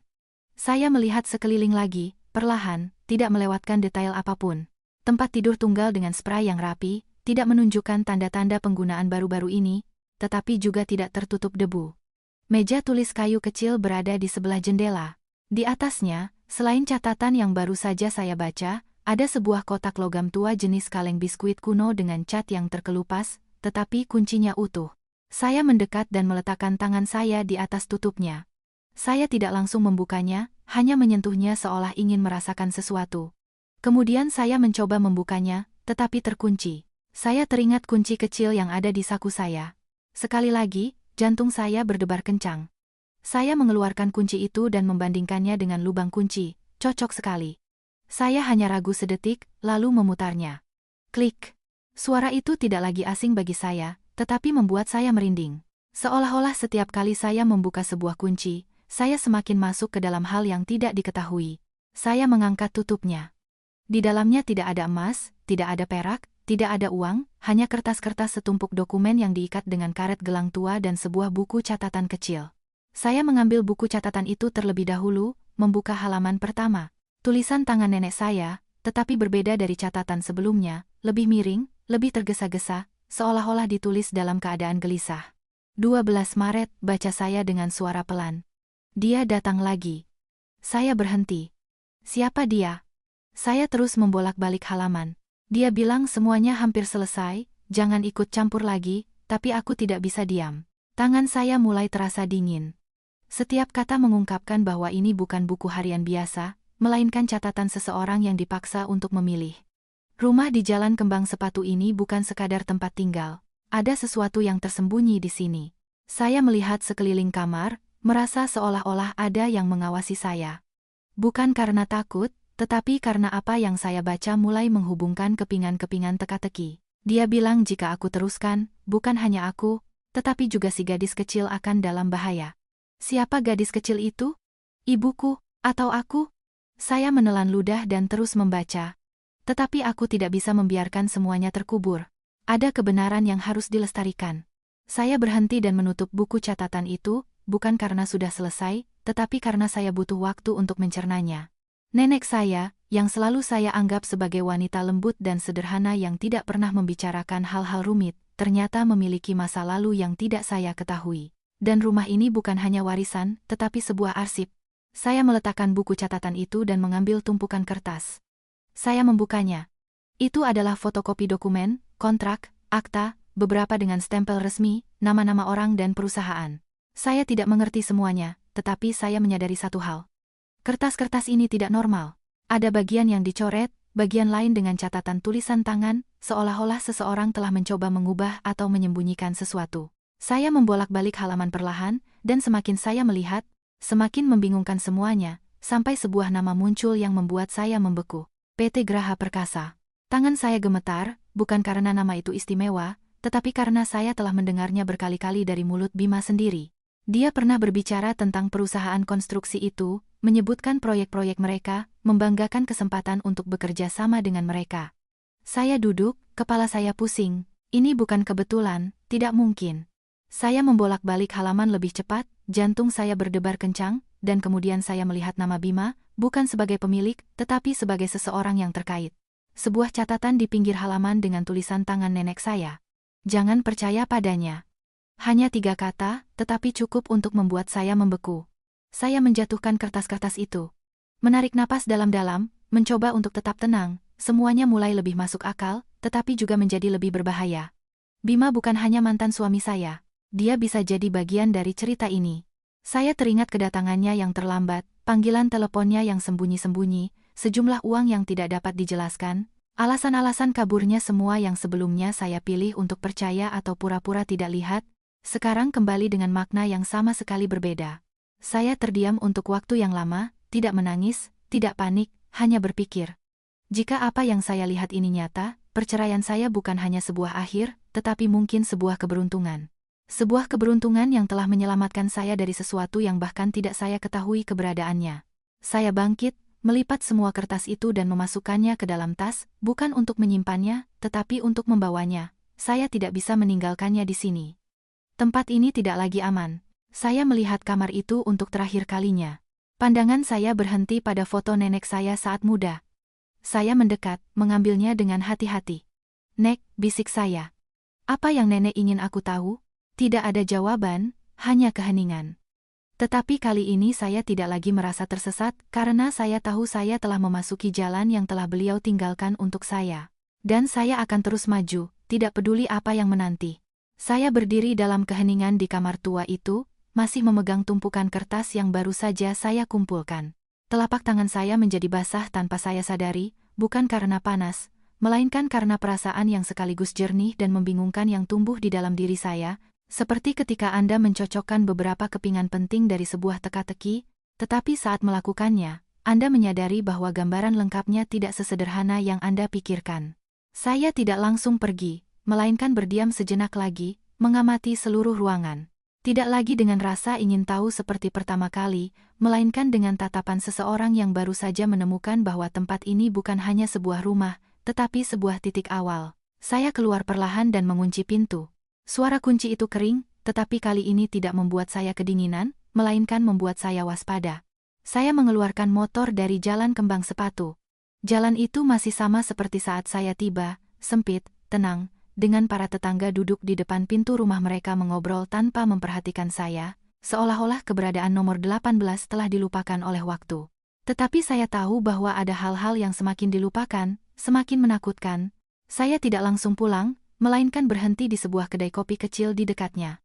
Saya melihat sekeliling lagi, perlahan, tidak melewatkan detail apapun. Tempat tidur tunggal dengan spray yang rapi, tidak menunjukkan tanda-tanda penggunaan baru-baru ini, tetapi juga tidak tertutup debu. Meja tulis kayu kecil berada di sebelah jendela. Di atasnya, selain catatan yang baru saja saya baca, ada sebuah kotak logam tua jenis kaleng biskuit kuno dengan cat yang terkelupas, tetapi kuncinya utuh. Saya mendekat dan meletakkan tangan saya di atas tutupnya. Saya tidak langsung membukanya, hanya menyentuhnya seolah ingin merasakan sesuatu. Kemudian saya mencoba membukanya, tetapi terkunci. Saya teringat kunci kecil yang ada di saku saya. Sekali lagi, jantung saya berdebar kencang. Saya mengeluarkan kunci itu dan membandingkannya dengan lubang kunci, cocok sekali. Saya hanya ragu sedetik, lalu memutarnya. Klik. Suara itu tidak lagi asing bagi saya, tetapi membuat saya merinding. Seolah-olah setiap kali saya membuka sebuah kunci, saya semakin masuk ke dalam hal yang tidak diketahui. Saya mengangkat tutupnya. Di dalamnya tidak ada emas, tidak ada perak, tidak ada uang, hanya kertas-kertas setumpuk dokumen yang diikat dengan karet gelang tua dan sebuah buku catatan kecil. Saya mengambil buku catatan itu terlebih dahulu, membuka halaman pertama. Tulisan tangan nenek saya, tetapi berbeda dari catatan sebelumnya, lebih miring, lebih tergesa-gesa, seolah-olah ditulis dalam keadaan gelisah. 12 Maret, baca saya dengan suara pelan. Dia datang lagi. Saya berhenti. Siapa dia? Saya terus membolak-balik halaman. Dia bilang semuanya hampir selesai, jangan ikut campur lagi, tapi aku tidak bisa diam. Tangan saya mulai terasa dingin. Setiap kata mengungkapkan bahwa ini bukan buku harian biasa, melainkan catatan seseorang yang dipaksa untuk memilih. Rumah di Jalan Kembang Sepatu ini bukan sekadar tempat tinggal. Ada sesuatu yang tersembunyi di sini. Saya melihat sekeliling kamar, merasa seolah-olah ada yang mengawasi saya. Bukan karena takut, tetapi karena apa yang saya baca mulai menghubungkan kepingan-kepingan teka-teki. Dia bilang jika aku teruskan, bukan hanya aku, tetapi juga si gadis kecil akan dalam bahaya. Siapa gadis kecil itu? Ibuku, atau aku? Saya menelan ludah dan terus membaca. Tetapi aku tidak bisa membiarkan semuanya terkubur. Ada kebenaran yang harus dilestarikan. Saya berhenti dan menutup buku catatan itu, bukan karena sudah selesai, tetapi karena saya butuh waktu untuk mencernanya. Nenek saya, yang selalu saya anggap sebagai wanita lembut dan sederhana yang tidak pernah membicarakan hal-hal rumit, ternyata memiliki masa lalu yang tidak saya ketahui. Dan rumah ini bukan hanya warisan, tetapi sebuah arsip. Saya meletakkan buku catatan itu dan mengambil tumpukan kertas. Saya membukanya. Itu adalah fotokopi dokumen, kontrak, akta, beberapa dengan stempel resmi, nama-nama orang dan perusahaan. Saya tidak mengerti semuanya, tetapi saya menyadari satu hal. Kertas-kertas ini tidak normal. Ada bagian yang dicoret, bagian lain dengan catatan tulisan tangan, seolah-olah seseorang telah mencoba mengubah atau menyembunyikan sesuatu. Saya membolak-balik halaman perlahan, dan semakin saya melihat, semakin membingungkan semuanya, sampai sebuah nama muncul yang membuat saya membeku. PT Graha Perkasa. Tangan saya gemetar, bukan karena nama itu istimewa, tetapi karena saya telah mendengarnya berkali-kali dari mulut Bima sendiri. Dia pernah berbicara tentang perusahaan konstruksi itu, menyebutkan proyek-proyek mereka, membanggakan kesempatan untuk bekerja sama dengan mereka. Saya duduk, kepala saya pusing. Ini bukan kebetulan, tidak mungkin. Saya membolak-balik halaman lebih cepat, jantung saya berdebar kencang, dan kemudian saya melihat nama Bima, bukan sebagai pemilik, tetapi sebagai seseorang yang terkait. Sebuah catatan di pinggir halaman dengan tulisan tangan nenek saya. Jangan percaya padanya. Hanya 3 kata, tetapi cukup untuk membuat saya membeku. Saya menjatuhkan kertas-kertas itu. Menarik napas dalam-dalam, mencoba untuk tetap tenang, semuanya mulai lebih masuk akal, tetapi juga menjadi lebih berbahaya. Bima bukan hanya mantan suami saya. Dia bisa jadi bagian dari cerita ini. Saya teringat kedatangannya yang terlambat, panggilan teleponnya yang sembunyi-sembunyi, sejumlah uang yang tidak dapat dijelaskan, alasan-alasan kaburnya semua yang sebelumnya saya pilih untuk percaya atau pura-pura tidak lihat, sekarang kembali dengan makna yang sama sekali berbeda. Saya terdiam untuk waktu yang lama, tidak menangis, tidak panik, hanya berpikir. Jika apa yang saya lihat ini nyata, perceraian saya bukan hanya sebuah akhir, tetapi mungkin sebuah keberuntungan. Sebuah keberuntungan yang telah menyelamatkan saya dari sesuatu yang bahkan tidak saya ketahui keberadaannya. Saya bangkit, melipat semua kertas itu dan memasukkannya ke dalam tas, bukan untuk menyimpannya, tetapi untuk membawanya. Saya tidak bisa meninggalkannya di sini. Tempat ini tidak lagi aman. Saya melihat kamar itu untuk terakhir kalinya. Pandangan saya berhenti pada foto nenek saya saat muda. Saya mendekat, mengambilnya dengan hati-hati. "Nek," bisik saya. "Apa yang nenek ingin aku tahu?" Tidak ada jawaban, hanya keheningan. Tetapi kali ini saya tidak lagi merasa tersesat, karena saya tahu saya telah memasuki jalan yang telah beliau tinggalkan untuk saya. Dan saya akan terus maju, tidak peduli apa yang menanti. Saya berdiri dalam keheningan di kamar tua itu, masih memegang tumpukan kertas yang baru saja saya kumpulkan. Telapak tangan saya menjadi basah tanpa saya sadari, bukan karena panas, melainkan karena perasaan yang sekaligus jernih dan membingungkan yang tumbuh di dalam diri saya, seperti ketika Anda mencocokkan beberapa kepingan penting dari sebuah teka-teki, tetapi saat melakukannya, Anda menyadari bahwa gambaran lengkapnya tidak sesederhana yang Anda pikirkan. Saya tidak langsung pergi, melainkan berdiam sejenak lagi, mengamati seluruh ruangan. Tidak lagi dengan rasa ingin tahu seperti pertama kali, melainkan dengan tatapan seseorang yang baru saja menemukan bahwa tempat ini bukan hanya sebuah rumah, tetapi sebuah titik awal. Saya keluar perlahan dan mengunci pintu. Suara kunci itu kering, tetapi kali ini tidak membuat saya kedinginan, melainkan membuat saya waspada. Saya mengeluarkan motor dari jalan kembang sepatu. Jalan itu masih sama seperti saat saya tiba, sempit, tenang, dengan para tetangga duduk di depan pintu rumah mereka mengobrol tanpa memperhatikan saya, seolah-olah keberadaan nomor 18 telah dilupakan oleh waktu. Tetapi saya tahu bahwa ada hal-hal yang semakin dilupakan, semakin menakutkan. Saya tidak langsung pulang, melainkan berhenti di sebuah kedai kopi kecil di dekatnya.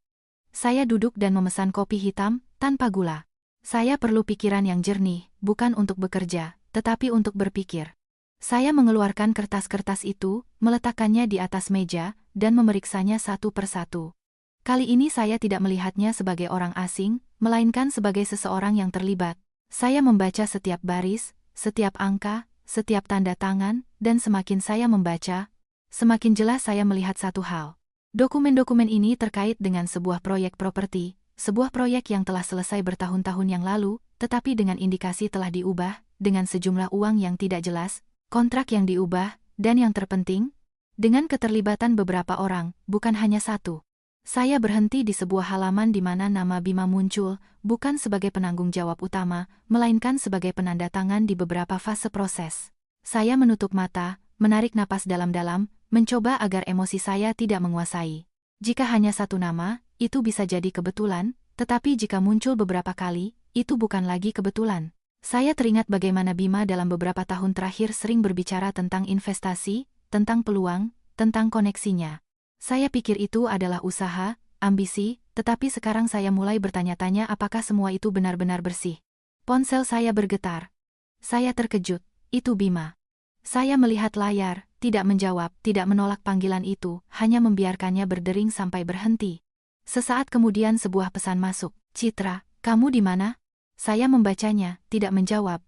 Saya duduk dan memesan kopi hitam, tanpa gula. Saya perlu pikiran yang jernih, bukan untuk bekerja, tetapi untuk berpikir. Saya mengeluarkan kertas-kertas itu, meletakkannya di atas meja, dan memeriksanya satu persatu. Kali ini saya tidak melihatnya sebagai orang asing, melainkan sebagai seseorang yang terlibat. Saya membaca setiap baris, setiap angka, setiap tanda tangan, dan semakin saya membaca, semakin jelas saya melihat satu hal. Dokumen-dokumen ini terkait dengan sebuah proyek properti, sebuah proyek yang telah selesai bertahun-tahun yang lalu, tetapi dengan indikasi telah diubah, dengan sejumlah uang yang tidak jelas, kontrak yang diubah, dan yang terpenting, dengan keterlibatan beberapa orang, bukan hanya satu. Saya berhenti di sebuah halaman di mana nama Bima muncul, bukan sebagai penanggung jawab utama, melainkan sebagai penanda tangan di beberapa fase proses. Saya menutup mata, menarik napas dalam-dalam, mencoba agar emosi saya tidak menguasai. Jika hanya satu nama, itu bisa jadi kebetulan, tetapi jika muncul beberapa kali, itu bukan lagi kebetulan. Saya teringat bagaimana Bima dalam beberapa tahun terakhir sering berbicara tentang investasi, tentang peluang, tentang koneksinya. Saya pikir itu adalah usaha, ambisi, tetapi sekarang saya mulai bertanya-tanya apakah semua itu benar-benar bersih. Ponsel saya bergetar. Saya terkejut, itu Bima. Saya melihat layar, tidak menjawab, tidak menolak panggilan itu, hanya membiarkannya berdering sampai berhenti. Sesaat kemudian sebuah pesan masuk, "Citra, kamu di mana?" Saya membacanya, tidak menjawab.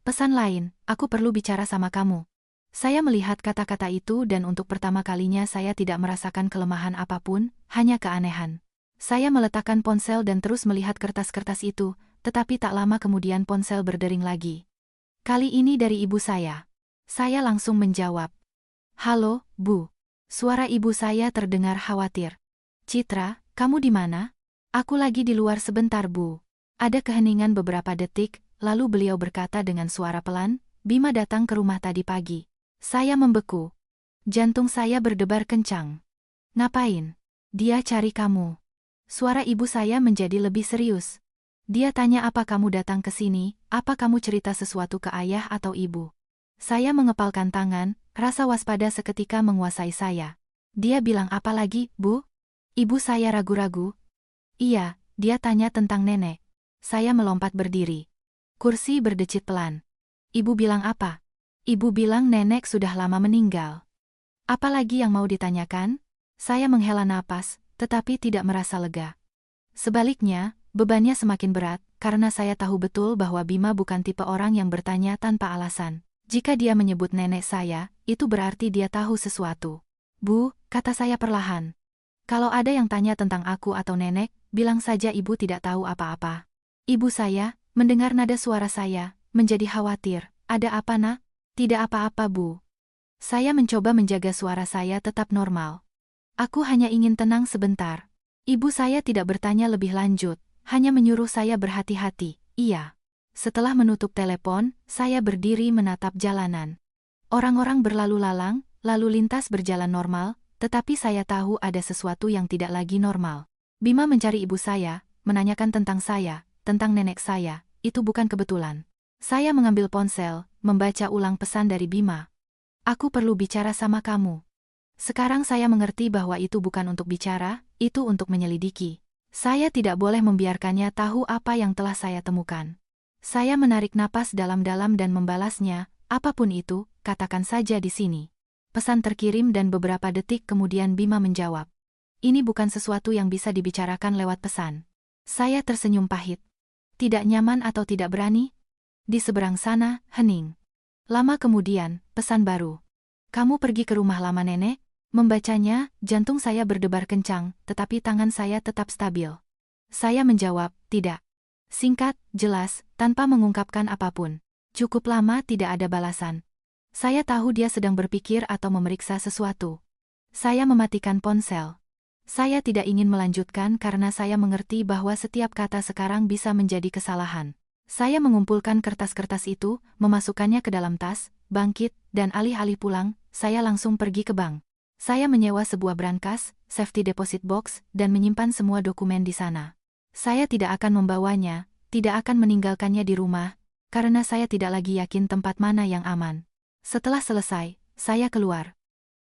Pesan lain, "Aku perlu bicara sama kamu." Saya melihat kata-kata itu dan untuk pertama kalinya saya tidak merasakan kelemahan apapun, hanya keanehan. Saya meletakkan ponsel dan terus melihat kertas-kertas itu, tetapi tak lama kemudian ponsel berdering lagi. Kali ini dari ibu saya. Saya langsung menjawab. "Halo, Bu." Suara ibu saya terdengar khawatir. "Citra, kamu di mana?" "Aku lagi di luar sebentar, Bu." Ada keheningan beberapa detik, lalu beliau berkata dengan suara pelan, "Bima datang ke rumah tadi pagi." Saya membeku. Jantung saya berdebar kencang. "Ngapain?" "Dia cari kamu." Suara ibu saya menjadi lebih serius. "Dia tanya apa kamu datang ke sini, apa kamu cerita sesuatu ke ayah atau ibu?" Saya mengepalkan tangan, rasa waspada seketika menguasai saya. "Dia bilang apa lagi, Bu?" Ibu saya ragu-ragu. "Iya, dia tanya tentang nenek." Saya melompat berdiri. Kursi berdecit pelan. "Ibu bilang apa?" "Ibu bilang nenek sudah lama meninggal." "Apalagi yang mau ditanyakan?" Saya menghela napas, tetapi tidak merasa lega. Sebaliknya, bebannya semakin berat, karena saya tahu betul bahwa Bima bukan tipe orang yang bertanya tanpa alasan. Jika dia menyebut nenek saya, itu berarti dia tahu sesuatu. "Bu," kata saya perlahan. "Kalau ada yang tanya tentang aku atau nenek, bilang saja ibu tidak tahu apa-apa." Ibu saya, mendengar nada suara saya, menjadi khawatir. "Ada apa, Nak?" "Tidak apa-apa, Bu." Saya mencoba menjaga suara saya tetap normal. "Aku hanya ingin tenang sebentar." Ibu saya tidak bertanya lebih lanjut, hanya menyuruh saya berhati-hati. "Iya." Setelah menutup telepon, saya berdiri menatap jalanan. Orang-orang berlalu lalang, lalu lintas berjalan normal, tetapi saya tahu ada sesuatu yang tidak lagi normal. Bima mencari ibu saya, menanyakan tentang saya, tentang nenek saya, itu bukan kebetulan. Saya mengambil ponsel, membaca ulang pesan dari Bima. "Aku perlu bicara sama kamu." Sekarang saya mengerti bahwa itu bukan untuk bicara, itu untuk menyelidiki. Saya tidak boleh membiarkannya tahu apa yang telah saya temukan. Saya menarik napas dalam-dalam dan membalasnya, "Apapun itu, katakan saja di sini." Pesan terkirim dan beberapa detik kemudian Bima menjawab. "Ini bukan sesuatu yang bisa dibicarakan lewat pesan." Saya tersenyum pahit. Tidak nyaman atau tidak berani? Di seberang sana, hening. Lama kemudian, pesan baru. "Kamu pergi ke rumah lama nenek?" Membacanya, jantung saya berdebar kencang, tetapi tangan saya tetap stabil. Saya menjawab, tidak. Singkat, jelas, tanpa mengungkapkan apapun. Cukup lama tidak ada balasan. Saya tahu dia sedang berpikir atau memeriksa sesuatu. Saya mematikan ponsel. Saya tidak ingin melanjutkan karena saya mengerti bahwa setiap kata sekarang bisa menjadi kesalahan. Saya mengumpulkan kertas-kertas itu, memasukkannya ke dalam tas, bangkit, dan alih-alih pulang, saya langsung pergi ke bank. Saya menyewa sebuah brankas, safety deposit box, dan menyimpan semua dokumen di sana. Saya tidak akan membawanya, tidak akan meninggalkannya di rumah, karena saya tidak lagi yakin tempat mana yang aman. Setelah selesai, saya keluar.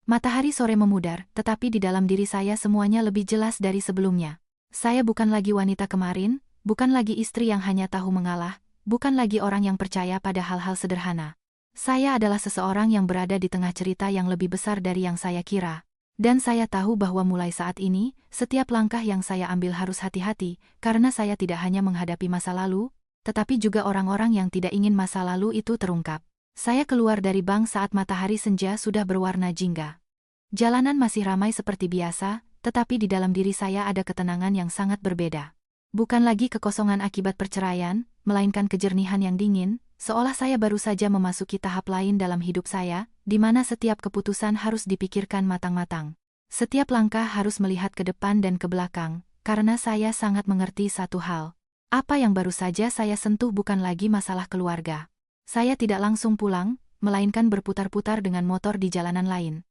Matahari sore memudar, tetapi di dalam diri saya semuanya lebih jelas dari sebelumnya. Saya bukan lagi wanita kemarin, bukan lagi istri yang hanya tahu mengalah, bukan lagi orang yang percaya pada hal-hal sederhana. Saya adalah seseorang yang berada di tengah cerita yang lebih besar dari yang saya kira. Dan saya tahu bahwa mulai saat ini, setiap langkah yang saya ambil harus hati-hati, karena saya tidak hanya menghadapi masa lalu, tetapi juga orang-orang yang tidak ingin masa lalu itu terungkap. Saya keluar dari bank saat matahari senja sudah berwarna jingga. Jalanan masih ramai seperti biasa, tetapi di dalam diri saya ada ketenangan yang sangat berbeda. Bukan lagi kekosongan akibat perceraian, melainkan kejernihan yang dingin, seolah saya baru saja memasuki tahap lain dalam hidup saya, di mana setiap keputusan harus dipikirkan matang-matang. Setiap langkah harus melihat ke depan dan ke belakang, karena saya sangat mengerti satu hal. Apa yang baru saja saya sentuh bukan lagi masalah keluarga. Saya tidak langsung pulang, melainkan berputar-putar dengan motor di jalanan lain.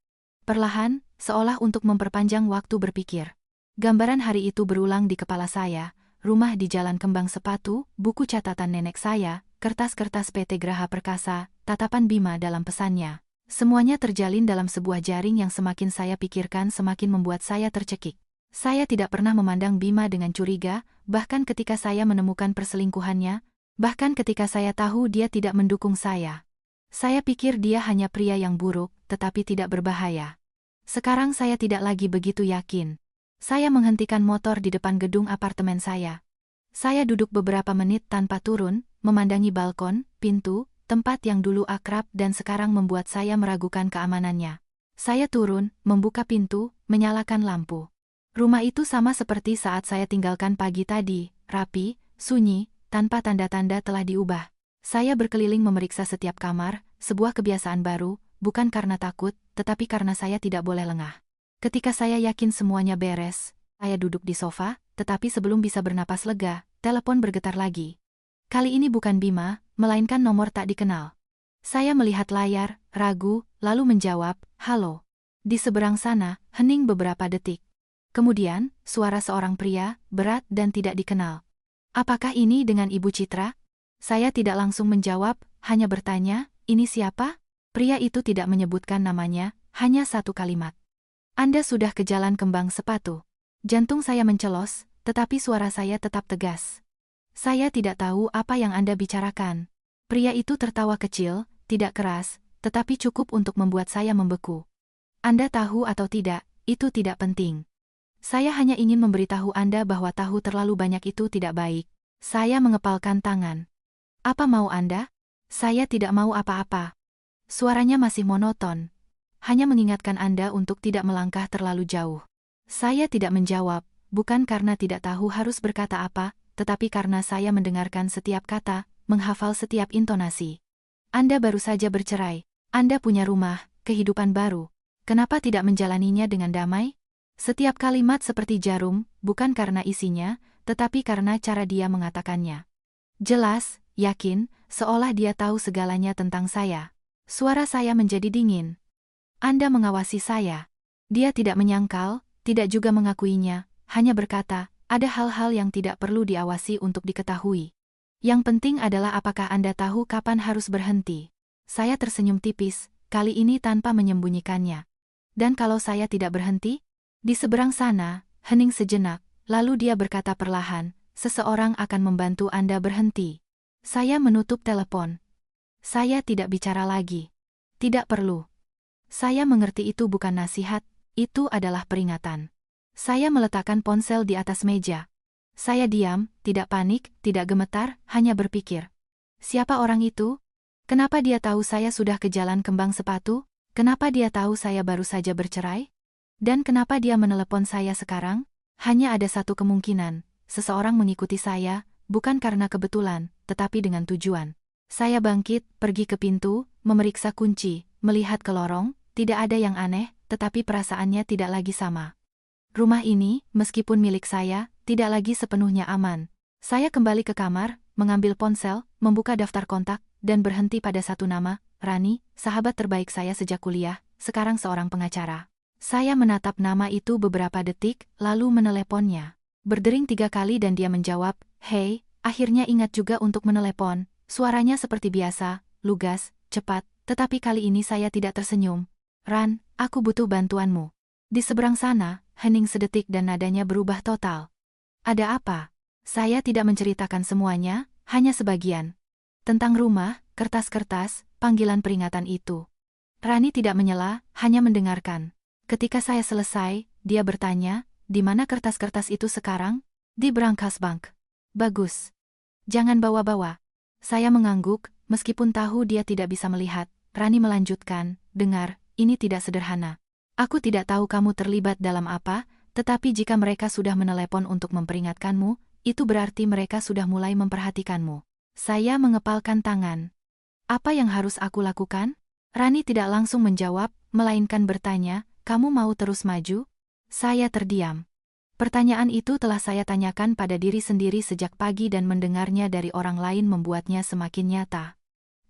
Perlahan, seolah untuk memperpanjang waktu berpikir. Gambaran hari itu berulang di kepala saya, rumah di Jalan Kembang Sepatu, buku catatan nenek saya, kertas-kertas PT Graha Perkasa, tatapan Bima dalam pesannya. Semuanya terjalin dalam sebuah jaring yang semakin saya pikirkan semakin membuat saya tercekik. Saya tidak pernah memandang Bima dengan curiga, bahkan ketika saya menemukan perselingkuhannya, bahkan ketika saya tahu dia tidak mendukung saya. Saya pikir dia hanya pria yang buruk, tetapi tidak berbahaya. Sekarang saya tidak lagi begitu yakin. Saya menghentikan motor di depan gedung apartemen saya. Saya duduk beberapa menit tanpa turun, memandangi balkon, pintu, tempat yang dulu akrab dan sekarang membuat saya meragukan keamanannya. Saya turun, membuka pintu, menyalakan lampu. Rumah itu sama seperti saat saya tinggalkan pagi tadi, rapi, sunyi, tanpa tanda-tanda telah diubah. Saya berkeliling memeriksa setiap kamar, sebuah kebiasaan baru, bukan karena takut, tetapi karena saya tidak boleh lengah. Ketika saya yakin semuanya beres, saya duduk di sofa, tetapi sebelum bisa bernapas lega, telepon bergetar lagi. Kali ini bukan Bima, melainkan nomor tak dikenal. Saya melihat layar, ragu, lalu menjawab, "Halo." Di seberang sana, hening beberapa detik. Kemudian, suara seorang pria, berat dan tidak dikenal. "Apakah ini dengan Ibu Citra?" Saya tidak langsung menjawab, hanya bertanya, "Ini siapa?" Pria itu tidak menyebutkan namanya, hanya satu kalimat. "Anda sudah ke Jalan Kembang Sepatu." Jantung saya mencelos, tetapi suara saya tetap tegas. "Saya tidak tahu apa yang Anda bicarakan." Pria itu tertawa kecil, tidak keras, tetapi cukup untuk membuat saya membeku. "Anda tahu atau tidak, itu tidak penting. Saya hanya ingin memberitahu Anda bahwa tahu terlalu banyak itu tidak baik." Saya mengepalkan tangan. "Apa mau Anda?" "Saya tidak mau apa-apa." Suaranya masih monoton. "Hanya mengingatkan Anda untuk tidak melangkah terlalu jauh." Saya tidak menjawab, bukan karena tidak tahu harus berkata apa, tetapi karena saya mendengarkan setiap kata, menghafal setiap intonasi. "Anda baru saja bercerai. Anda punya rumah, kehidupan baru. Kenapa tidak menjalaninya dengan damai?" Setiap kalimat seperti jarum, bukan karena isinya, tetapi karena cara dia mengatakannya. Jelas, yakin, seolah dia tahu segalanya tentang saya. Suara saya menjadi dingin. "Anda mengawasi saya." Dia tidak menyangkal, tidak juga mengakuinya, hanya berkata, "Ada hal-hal yang tidak perlu diawasi untuk diketahui. Yang penting adalah apakah Anda tahu kapan harus berhenti." Saya tersenyum tipis, kali ini tanpa menyembunyikannya. "Dan kalau saya tidak berhenti?" Di seberang sana, hening sejenak, lalu dia berkata perlahan, "Seseorang akan membantu Anda berhenti." Saya menutup telepon. Saya tidak bicara lagi. Tidak perlu. Saya mengerti itu bukan nasihat, itu adalah peringatan. Saya meletakkan ponsel di atas meja. Saya diam, tidak panik, tidak gemetar, hanya berpikir. Siapa orang itu? Kenapa dia tahu saya sudah ke Jalan Kembang Sepatu? Kenapa dia tahu saya baru saja bercerai? Dan kenapa dia menelepon saya sekarang? Hanya ada satu kemungkinan, seseorang mengikuti saya, bukan karena kebetulan, tetapi dengan tujuan. Saya bangkit, pergi ke pintu, memeriksa kunci, melihat ke lorong, tidak ada yang aneh, tetapi perasaannya tidak lagi sama. Rumah ini, meskipun milik saya, tidak lagi sepenuhnya aman. Saya kembali ke kamar, mengambil ponsel, membuka daftar kontak, dan berhenti pada satu nama, Rani, sahabat terbaik saya sejak kuliah, sekarang seorang pengacara. Saya menatap nama itu beberapa detik, lalu meneleponnya. Berdering 3 kali dan dia menjawab, "Hei," akhirnya ingat juga untuk menelepon. Suaranya seperti biasa, lugas, cepat, tetapi kali ini saya tidak tersenyum. "Ran, aku butuh bantuanmu." Di seberang sana, hening sedetik dan nadanya berubah total. "Ada apa?" Saya tidak menceritakan semuanya, hanya sebagian. Tentang rumah, kertas-kertas, panggilan peringatan itu. Rani tidak menyela, hanya mendengarkan. Ketika saya selesai, dia bertanya, "Di mana kertas-kertas itu sekarang?" "Di Brankas Bank." "Bagus. Jangan bawa-bawa." Saya mengangguk, meskipun tahu dia tidak bisa melihat. Rani melanjutkan, "Dengar, ini tidak sederhana. Aku tidak tahu kamu terlibat dalam apa, tetapi jika mereka sudah menelepon untuk memperingatkanmu, itu berarti mereka sudah mulai memperhatikanmu." Saya mengepalkan tangan. "Apa yang harus aku lakukan?" Rani tidak langsung menjawab, melainkan bertanya, "Kamu mau terus maju?" Saya terdiam. Pertanyaan itu telah saya tanyakan pada diri sendiri sejak pagi dan mendengarnya dari orang lain membuatnya semakin nyata.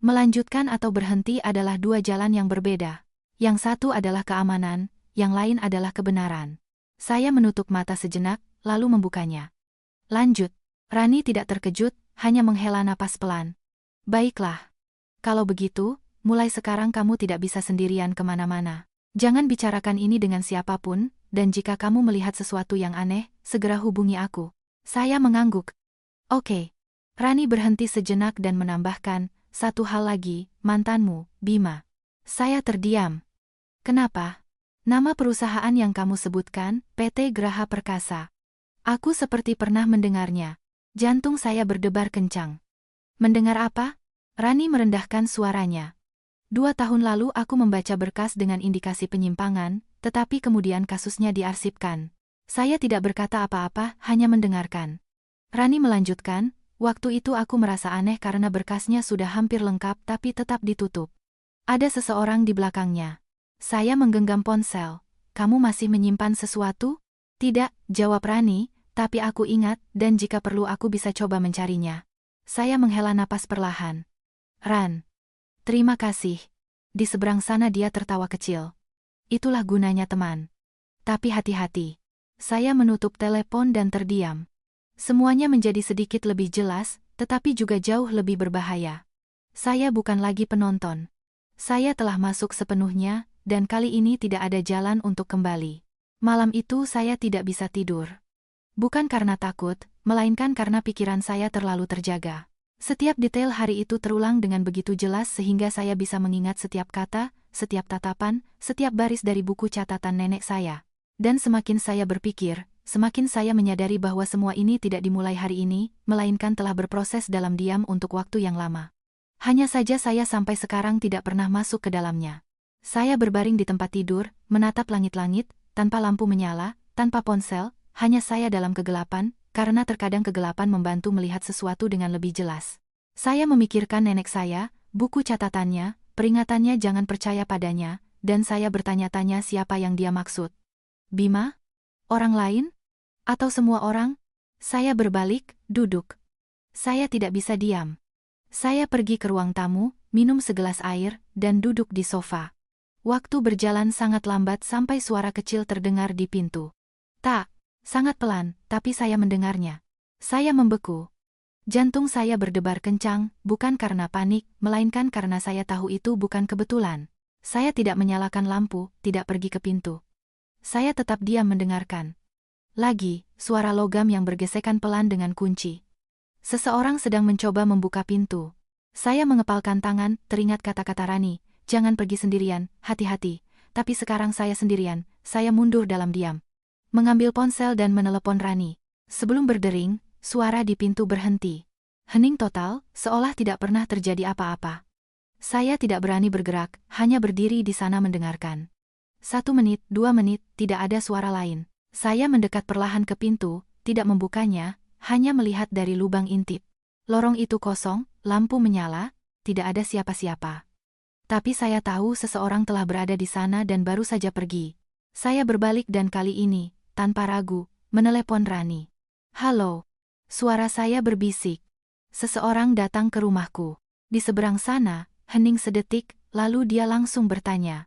Melanjutkan atau berhenti adalah 2 jalan yang berbeda. Yang satu adalah keamanan, yang lain adalah kebenaran. Saya menutup mata sejenak, lalu membukanya. "Lanjut." Rani tidak terkejut, hanya menghela napas pelan. "Baiklah. Kalau begitu, mulai sekarang kamu tidak bisa sendirian kemana-mana. Jangan bicarakan ini dengan siapapun, dan jika kamu melihat sesuatu yang aneh, segera hubungi aku." Saya mengangguk. "Oke." Rani berhenti sejenak dan menambahkan, "Satu hal lagi, mantanmu, Bima." Saya terdiam. "Kenapa?" "Nama perusahaan yang kamu sebutkan, PT Graha Perkasa." Aku seperti pernah mendengarnya. Jantung saya berdebar kencang. "Mendengar apa?" Rani merendahkan suaranya. 2 tahun lalu aku membaca berkas dengan indikasi penyimpangan, tetapi kemudian kasusnya diarsipkan. Saya tidak berkata apa-apa, hanya mendengarkan. Rani melanjutkan, "Waktu itu aku merasa aneh karena berkasnya sudah hampir lengkap tapi tetap ditutup. Ada seseorang di belakangnya." Saya menggenggam ponsel. "Kamu masih menyimpan sesuatu?" "Tidak," jawab Rani, "tapi aku ingat, dan jika perlu aku bisa coba mencarinya." Saya menghela napas perlahan. "Ran. Terima kasih." Di seberang sana dia tertawa kecil. "Itulah gunanya teman. Tapi hati-hati." Saya menutup telepon dan terdiam. Semuanya menjadi sedikit lebih jelas, tetapi juga jauh lebih berbahaya. Saya bukan lagi penonton. Saya telah masuk sepenuhnya, dan kali ini tidak ada jalan untuk kembali. Malam itu saya tidak bisa tidur. Bukan karena takut, melainkan karena pikiran saya terlalu terjaga. Setiap detail hari itu terulang dengan begitu jelas sehingga saya bisa mengingat setiap kata, setiap tatapan, setiap baris dari buku catatan nenek saya. Dan semakin saya berpikir, semakin saya menyadari bahwa semua ini tidak dimulai hari ini, melainkan telah berproses dalam diam untuk waktu yang lama. Hanya saja saya sampai sekarang tidak pernah masuk ke dalamnya. Saya berbaring di tempat tidur, menatap langit-langit, tanpa lampu menyala, tanpa ponsel, hanya saya dalam kegelapan, karena terkadang kegelapan membantu melihat sesuatu dengan lebih jelas. Saya memikirkan nenek saya, buku catatannya, peringatannya jangan percaya padanya, dan saya bertanya-tanya siapa yang dia maksud. Bima? Orang lain? Atau semua orang? Saya berbalik, duduk. Saya tidak bisa diam. Saya pergi ke ruang tamu, minum segelas air, dan duduk di sofa. Waktu berjalan sangat lambat sampai suara kecil terdengar di pintu. Tak. Sangat pelan, tapi saya mendengarnya. Saya membeku. Jantung saya berdebar kencang, bukan karena panik, melainkan karena saya tahu itu bukan kebetulan. Saya tidak menyalakan lampu, tidak pergi ke pintu. Saya tetap diam mendengarkan. Lagi, suara logam yang bergesekan pelan dengan kunci. Seseorang sedang mencoba membuka pintu. Saya mengepalkan tangan, teringat kata-kata Rani, "Jangan pergi sendirian, hati-hati." Tapi sekarang saya sendirian, saya mundur dalam diam. Mengambil ponsel dan menelepon Rani. Sebelum berdering, suara di pintu berhenti. Hening total, seolah tidak pernah terjadi apa-apa. Saya tidak berani bergerak, hanya berdiri di sana mendengarkan. 1 menit, 2 menit, tidak ada suara lain. Saya mendekat perlahan ke pintu, tidak membukanya, hanya melihat dari lubang intip. Lorong itu kosong, lampu menyala, tidak ada siapa-siapa. Tapi saya tahu seseorang telah berada di sana dan baru saja pergi. Saya berbalik dan kali ini, tanpa ragu, menelepon Rani. "Halo." Suara saya berbisik. Seseorang datang ke rumahku. Di seberang sana, hening sedetik, lalu dia langsung bertanya.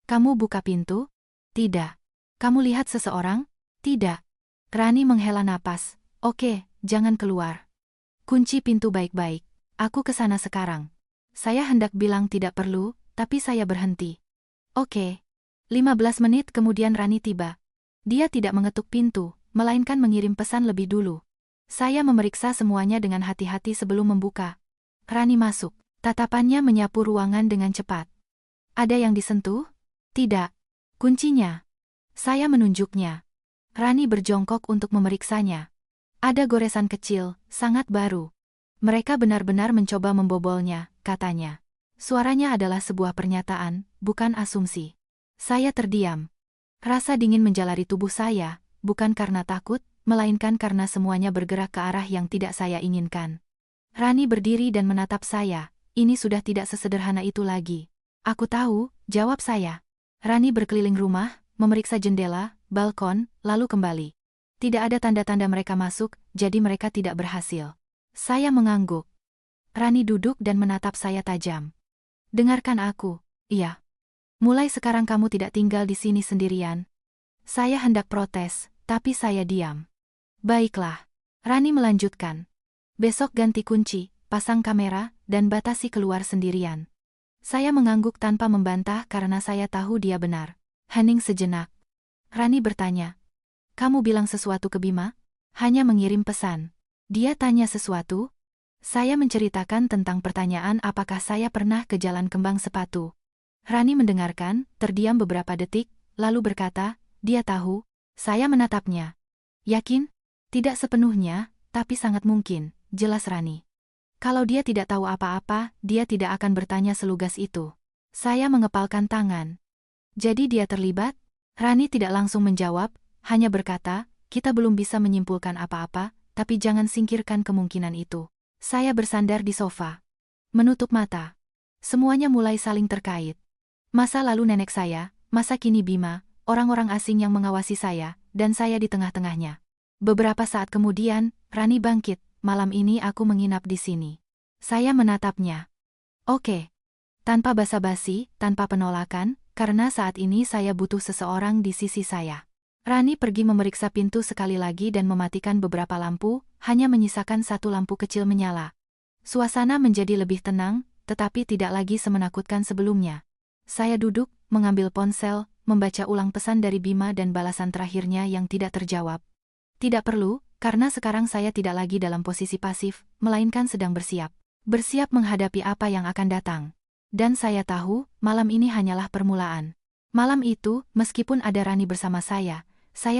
"Kamu buka pintu?" "Tidak." "Kamu lihat seseorang?" "Tidak." Rani menghela napas. "Oke, jangan keluar. Kunci pintu baik-baik. Aku ke sana sekarang." Saya hendak bilang tidak perlu, tapi saya berhenti. "Oke." 15 menit kemudian Rani tiba. Dia tidak mengetuk pintu, melainkan mengirim pesan lebih dulu. Saya memeriksa semuanya dengan hati-hati sebelum membuka. Rani masuk. Tatapannya menyapu ruangan dengan cepat. "Ada yang disentuh?" "Tidak." "Kuncinya?" Saya menunjuknya. Rani berjongkok untuk memeriksanya. "Ada goresan kecil, sangat baru. Mereka benar-benar mencoba membobolnya," katanya. Suaranya adalah sebuah pernyataan, bukan asumsi. Saya terdiam. Rasa dingin menjalari tubuh saya, bukan karena takut, melainkan karena semuanya bergerak ke arah yang tidak saya inginkan. Rani berdiri dan menatap saya. "Ini sudah tidak sesederhana itu lagi." "Aku tahu," jawab saya. Rani berkeliling rumah, memeriksa jendela, balkon, lalu kembali. Tidak ada tanda-tanda mereka masuk, jadi mereka tidak berhasil. Saya mengangguk. Rani duduk dan menatap saya tajam. "Dengarkan aku." "Iya." "Mulai sekarang kamu tidak tinggal di sini sendirian." Saya hendak protes, tapi saya diam. "Baiklah." Rani melanjutkan. "Besok ganti kunci, pasang kamera, dan batasi keluar sendirian." Saya mengangguk tanpa membantah karena saya tahu dia benar. Hening sejenak. Rani bertanya, "Kamu bilang sesuatu ke Bima?" "Hanya mengirim pesan." "Dia tanya sesuatu?" Saya menceritakan tentang pertanyaan apakah saya pernah ke Jalan Kembang Sepatu. Rani mendengarkan, terdiam beberapa detik, lalu berkata, "Dia tahu." Saya menatapnya. "Yakin?" "Tidak sepenuhnya, tapi sangat mungkin," jelas Rani. "Kalau dia tidak tahu apa-apa, dia tidak akan bertanya selugas itu." Saya mengepalkan tangan. "Jadi dia terlibat?" Rani tidak langsung menjawab, hanya berkata, "Kita belum bisa menyimpulkan apa-apa, tapi jangan singkirkan kemungkinan itu." Saya bersandar di sofa. Menutup mata. Semuanya mulai saling terkait. Masa lalu nenek saya, masa kini Bima, orang-orang asing yang mengawasi saya, dan saya di tengah-tengahnya. Beberapa saat kemudian, Rani bangkit. "Malam ini aku menginap di sini." Saya menatapnya. "Oke." Tanpa basa-basi, tanpa penolakan, karena saat ini saya butuh seseorang di sisi saya. Rani pergi memeriksa pintu sekali lagi dan mematikan beberapa lampu, hanya menyisakan satu lampu kecil menyala. Suasana menjadi lebih tenang, tetapi tidak lagi semenakutkan sebelumnya. Saya duduk, mengambil ponsel, membaca ulang pesan dari Bima dan balasan terakhirnya yang tidak terjawab. Tidak perlu, karena sekarang saya tidak lagi dalam posisi pasif, melainkan sedang bersiap. Bersiap menghadapi apa yang akan datang. Dan saya tahu, malam ini hanyalah permulaan. Malam itu, meskipun ada Rani bersama saya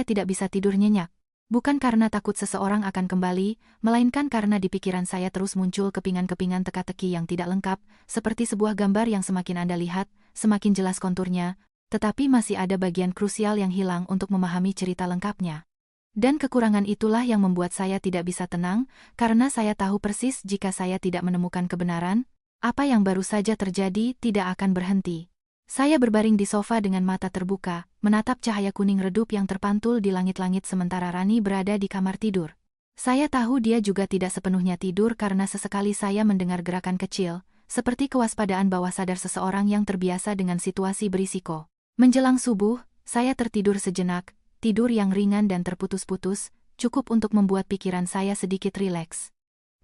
tidak bisa tidur nyenyak. Bukan karena takut seseorang akan kembali, melainkan karena di pikiran saya terus muncul kepingan-kepingan teka-teki yang tidak lengkap, seperti sebuah gambar yang semakin Anda lihat, semakin jelas konturnya, tetapi masih ada bagian krusial yang hilang untuk memahami cerita lengkapnya. Dan kekurangan itulah yang membuat saya tidak bisa tenang, karena saya tahu persis jika saya tidak menemukan kebenaran, apa yang baru saja terjadi tidak akan berhenti. Saya berbaring di sofa dengan mata terbuka, menatap cahaya kuning redup yang terpantul di langit-langit sementara Rani berada di kamar tidur. Saya tahu dia juga tidak sepenuhnya tidur karena sesekali saya mendengar gerakan kecil, seperti kewaspadaan bawah sadar seseorang yang terbiasa dengan situasi berisiko. Menjelang subuh, saya tertidur sejenak, tidur yang ringan dan terputus-putus, cukup untuk membuat pikiran saya sedikit rileks.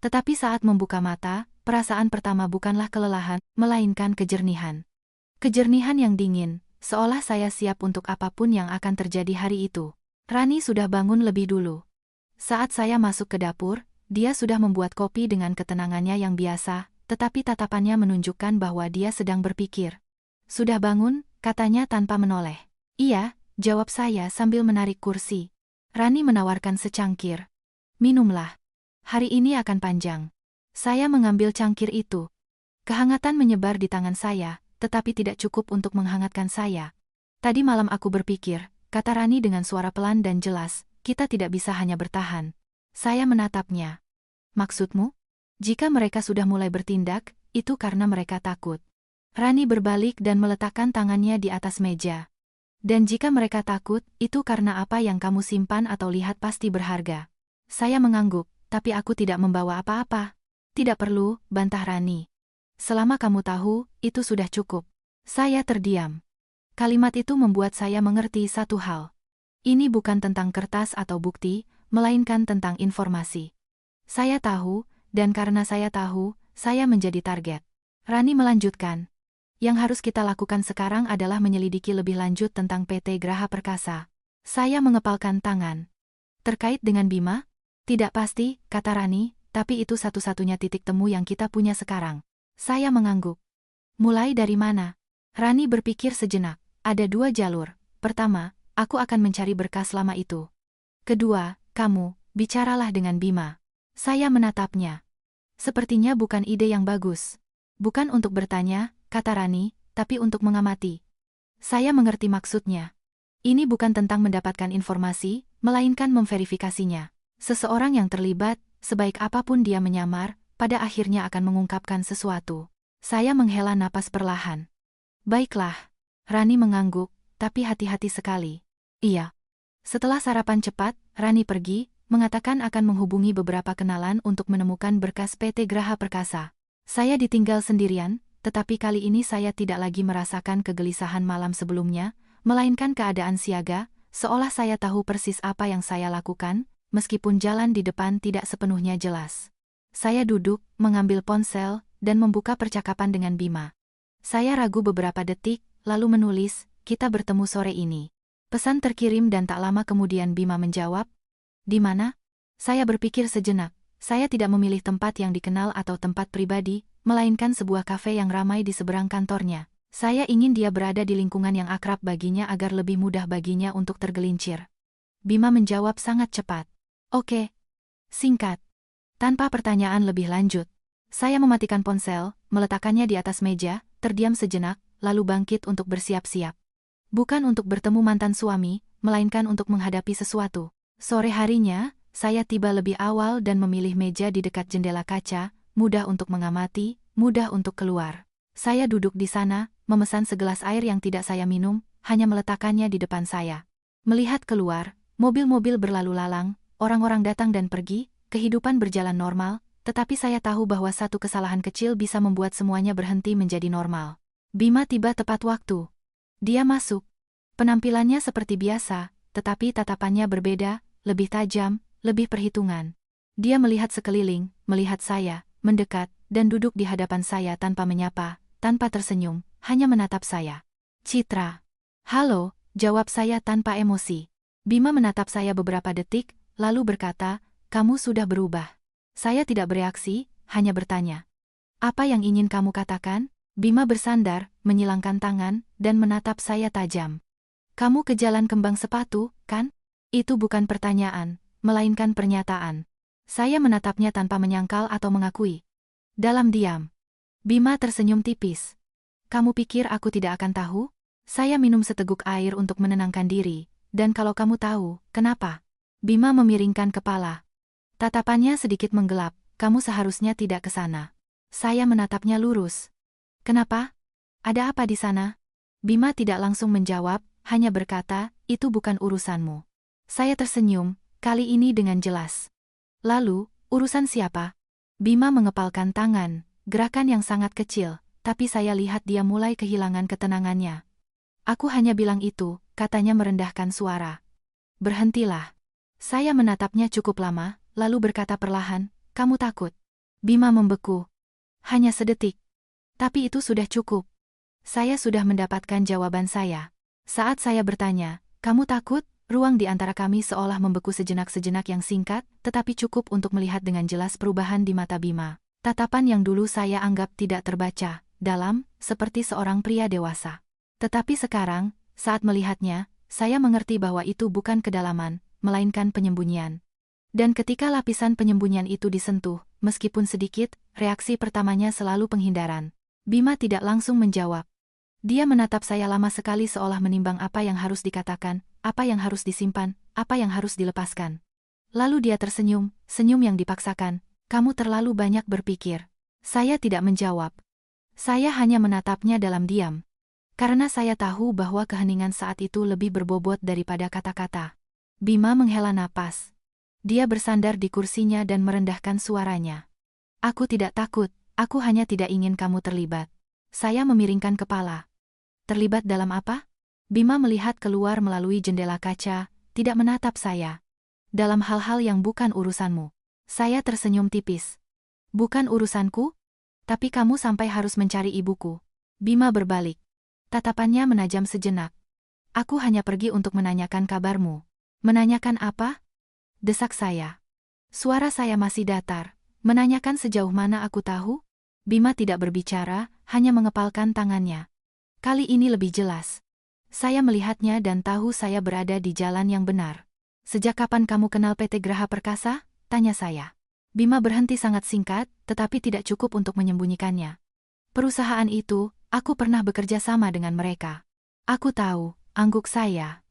Tetapi saat membuka mata, perasaan pertama bukanlah kelelahan, melainkan kejernihan. Kejernihan yang dingin, seolah saya siap untuk apapun yang akan terjadi hari itu. Rani sudah bangun lebih dulu. Saat saya masuk ke dapur, dia sudah membuat kopi dengan ketenangannya yang biasa, tetapi tatapannya menunjukkan bahwa dia sedang berpikir. "Sudah bangun?" katanya tanpa menoleh. "Iya," jawab saya sambil menarik kursi. Rani menawarkan secangkir. "Minumlah. Hari ini akan panjang." Saya mengambil cangkir itu. Kehangatan menyebar di tangan saya, tetapi tidak cukup untuk menghangatkan saya. "Tadi malam aku berpikir," kata Rani dengan suara pelan dan jelas, "kita tidak bisa hanya bertahan. Saya menatapnya. Maksudmu? Jika mereka sudah mulai bertindak, itu karena mereka takut. Rani berbalik dan meletakkan tangannya di atas meja. Dan jika mereka takut, itu karena apa yang kamu simpan atau lihat pasti berharga. Saya mengangguk, tapi aku tidak membawa apa-apa. Tidak perlu, bantah Rani. Selama kamu tahu, itu sudah cukup. Saya terdiam. Kalimat itu membuat saya mengerti satu hal. Ini bukan tentang kertas atau bukti, melainkan tentang informasi. Saya tahu, dan karena saya tahu, saya menjadi target. Rani melanjutkan. Yang harus kita lakukan sekarang adalah menyelidiki lebih lanjut tentang PT Graha Perkasa. Saya mengepalkan tangan. Terkait dengan Bima? Tidak pasti, kata Rani, tapi itu satu-satunya titik temu yang kita punya sekarang. Saya mengangguk. Mulai dari mana? Rani berpikir sejenak. Ada dua jalur. Pertama, aku akan mencari berkas lama itu. Kedua, kamu, bicaralah dengan Bima. Saya menatapnya. Sepertinya bukan ide yang bagus. Bukan untuk bertanya, kata Rani, tapi untuk mengamati. Saya mengerti maksudnya. Ini bukan tentang mendapatkan informasi, melainkan memverifikasinya. Seseorang yang terlibat, sebaik apapun dia menyamar, pada akhirnya akan mengungkapkan sesuatu. Saya menghela napas perlahan. Baiklah. Rani mengangguk, tapi hati-hati sekali. Iya. Setelah sarapan cepat, Rani pergi, mengatakan akan menghubungi beberapa kenalan untuk menemukan berkas PT Graha Perkasa. Saya ditinggal sendirian, tetapi kali ini saya tidak lagi merasakan kegelisahan malam sebelumnya, melainkan keadaan siaga, seolah saya tahu persis apa yang saya lakukan, meskipun jalan di depan tidak sepenuhnya jelas. Saya duduk, mengambil ponsel, dan membuka percakapan dengan Bima. Saya ragu beberapa detik, lalu menulis, kita bertemu sore ini. Pesan terkirim dan tak lama kemudian Bima menjawab, di mana? Saya berpikir sejenak. Saya tidak memilih tempat yang dikenal atau tempat pribadi, melainkan sebuah kafe yang ramai di seberang kantornya. Saya ingin dia berada di lingkungan yang akrab baginya agar lebih mudah baginya untuk tergelincir. Bima menjawab sangat cepat. Oke. Singkat. Tanpa pertanyaan lebih lanjut. Saya mematikan ponsel, meletakkannya di atas meja, terdiam sejenak, lalu bangkit untuk bersiap-siap. Bukan untuk bertemu mantan suami, melainkan untuk menghadapi sesuatu. Sore harinya, saya tiba lebih awal dan memilih meja di dekat jendela kaca, mudah untuk mengamati, mudah untuk keluar. Saya duduk di sana, memesan segelas air yang tidak saya minum, hanya meletakkannya di depan saya. Melihat keluar, mobil-mobil berlalu lalang, orang-orang datang dan pergi, kehidupan berjalan normal, tetapi saya tahu bahwa satu kesalahan kecil bisa membuat semuanya berhenti menjadi normal. Bima tiba tepat waktu. Dia masuk. Penampilannya seperti biasa, tetapi tatapannya berbeda, lebih tajam, lebih perhitungan. Dia melihat sekeliling, melihat saya, mendekat, dan duduk di hadapan saya tanpa menyapa, tanpa tersenyum, hanya menatap saya. Citra. Halo, jawab saya tanpa emosi. Bima menatap saya beberapa detik, lalu berkata, kamu sudah berubah. Saya tidak bereaksi, hanya bertanya. Apa yang ingin kamu katakan? Bima bersandar, menyilangkan tangan, dan menatap saya tajam. Kamu ke jalan kembang sepatu, kan? Itu bukan pertanyaan, melainkan pernyataan. Saya menatapnya tanpa menyangkal atau mengakui. Dalam diam. Bima tersenyum tipis. Kamu pikir aku tidak akan tahu? Saya minum seteguk air untuk menenangkan diri, dan kalau kamu tahu, kenapa? Bima memiringkan kepala. Tatapannya sedikit menggelap, kamu seharusnya tidak ke sana. Saya menatapnya lurus. Kenapa? Ada apa di sana? Bima tidak langsung menjawab, hanya berkata, itu bukan urusanmu. Saya tersenyum, kali ini dengan jelas. Lalu, urusan siapa? Bima mengepalkan tangan, gerakan yang sangat kecil, tapi saya lihat dia mulai kehilangan ketenangannya. Aku hanya bilang itu, katanya merendahkan suara. Berhentilah. Saya menatapnya cukup lama, lalu berkata perlahan, kamu takut? Bima membeku. Hanya sedetik. Tapi itu sudah cukup. Saya sudah mendapatkan jawaban saya. Saat saya bertanya, kamu takut? Ruang di antara kami seolah membeku sejenak-sejenak yang singkat, tetapi cukup untuk melihat dengan jelas perubahan di mata Bima. Tatapan yang dulu saya anggap tidak terbaca, dalam, seperti seorang pria dewasa. Tetapi sekarang, saat melihatnya, saya mengerti bahwa itu bukan kedalaman, melainkan penyembunyian. Dan ketika lapisan penyembunyian itu disentuh, meskipun sedikit, reaksi pertamanya selalu penghindaran. Bima tidak langsung menjawab. Dia menatap saya lama sekali seolah menimbang apa yang harus dikatakan, apa yang harus disimpan, apa yang harus dilepaskan. Lalu dia tersenyum, senyum yang dipaksakan. Kamu terlalu banyak berpikir. Saya tidak menjawab. Saya hanya menatapnya dalam diam. Karena saya tahu bahwa keheningan saat itu lebih berbobot daripada kata-kata. Bima menghela napas. Dia bersandar di kursinya dan merendahkan suaranya. Aku tidak takut, aku hanya tidak ingin kamu terlibat. Saya memiringkan kepala. Terlibat dalam apa? Bima melihat keluar melalui jendela kaca, tidak menatap saya. Dalam hal-hal yang bukan urusanmu. Saya tersenyum tipis. Bukan urusanku? Tapi kamu sampai harus mencari ibuku. Bima berbalik. Tatapannya menajam sejenak. Aku hanya pergi untuk menanyakan kabarmu. Menanyakan apa? Desak saya. Suara saya masih datar. Menanyakan sejauh mana aku tahu? Bima tidak berbicara, hanya mengepalkan tangannya. Kali ini lebih jelas. Saya melihatnya dan tahu saya berada di jalan yang benar. Sejak kapan kamu kenal PT Graha Perkasa? Tanya saya. Bima berhenti sangat singkat, tetapi tidak cukup untuk menyembunyikannya. Perusahaan itu, aku pernah bekerja sama dengan mereka. Aku tahu, angguk saya.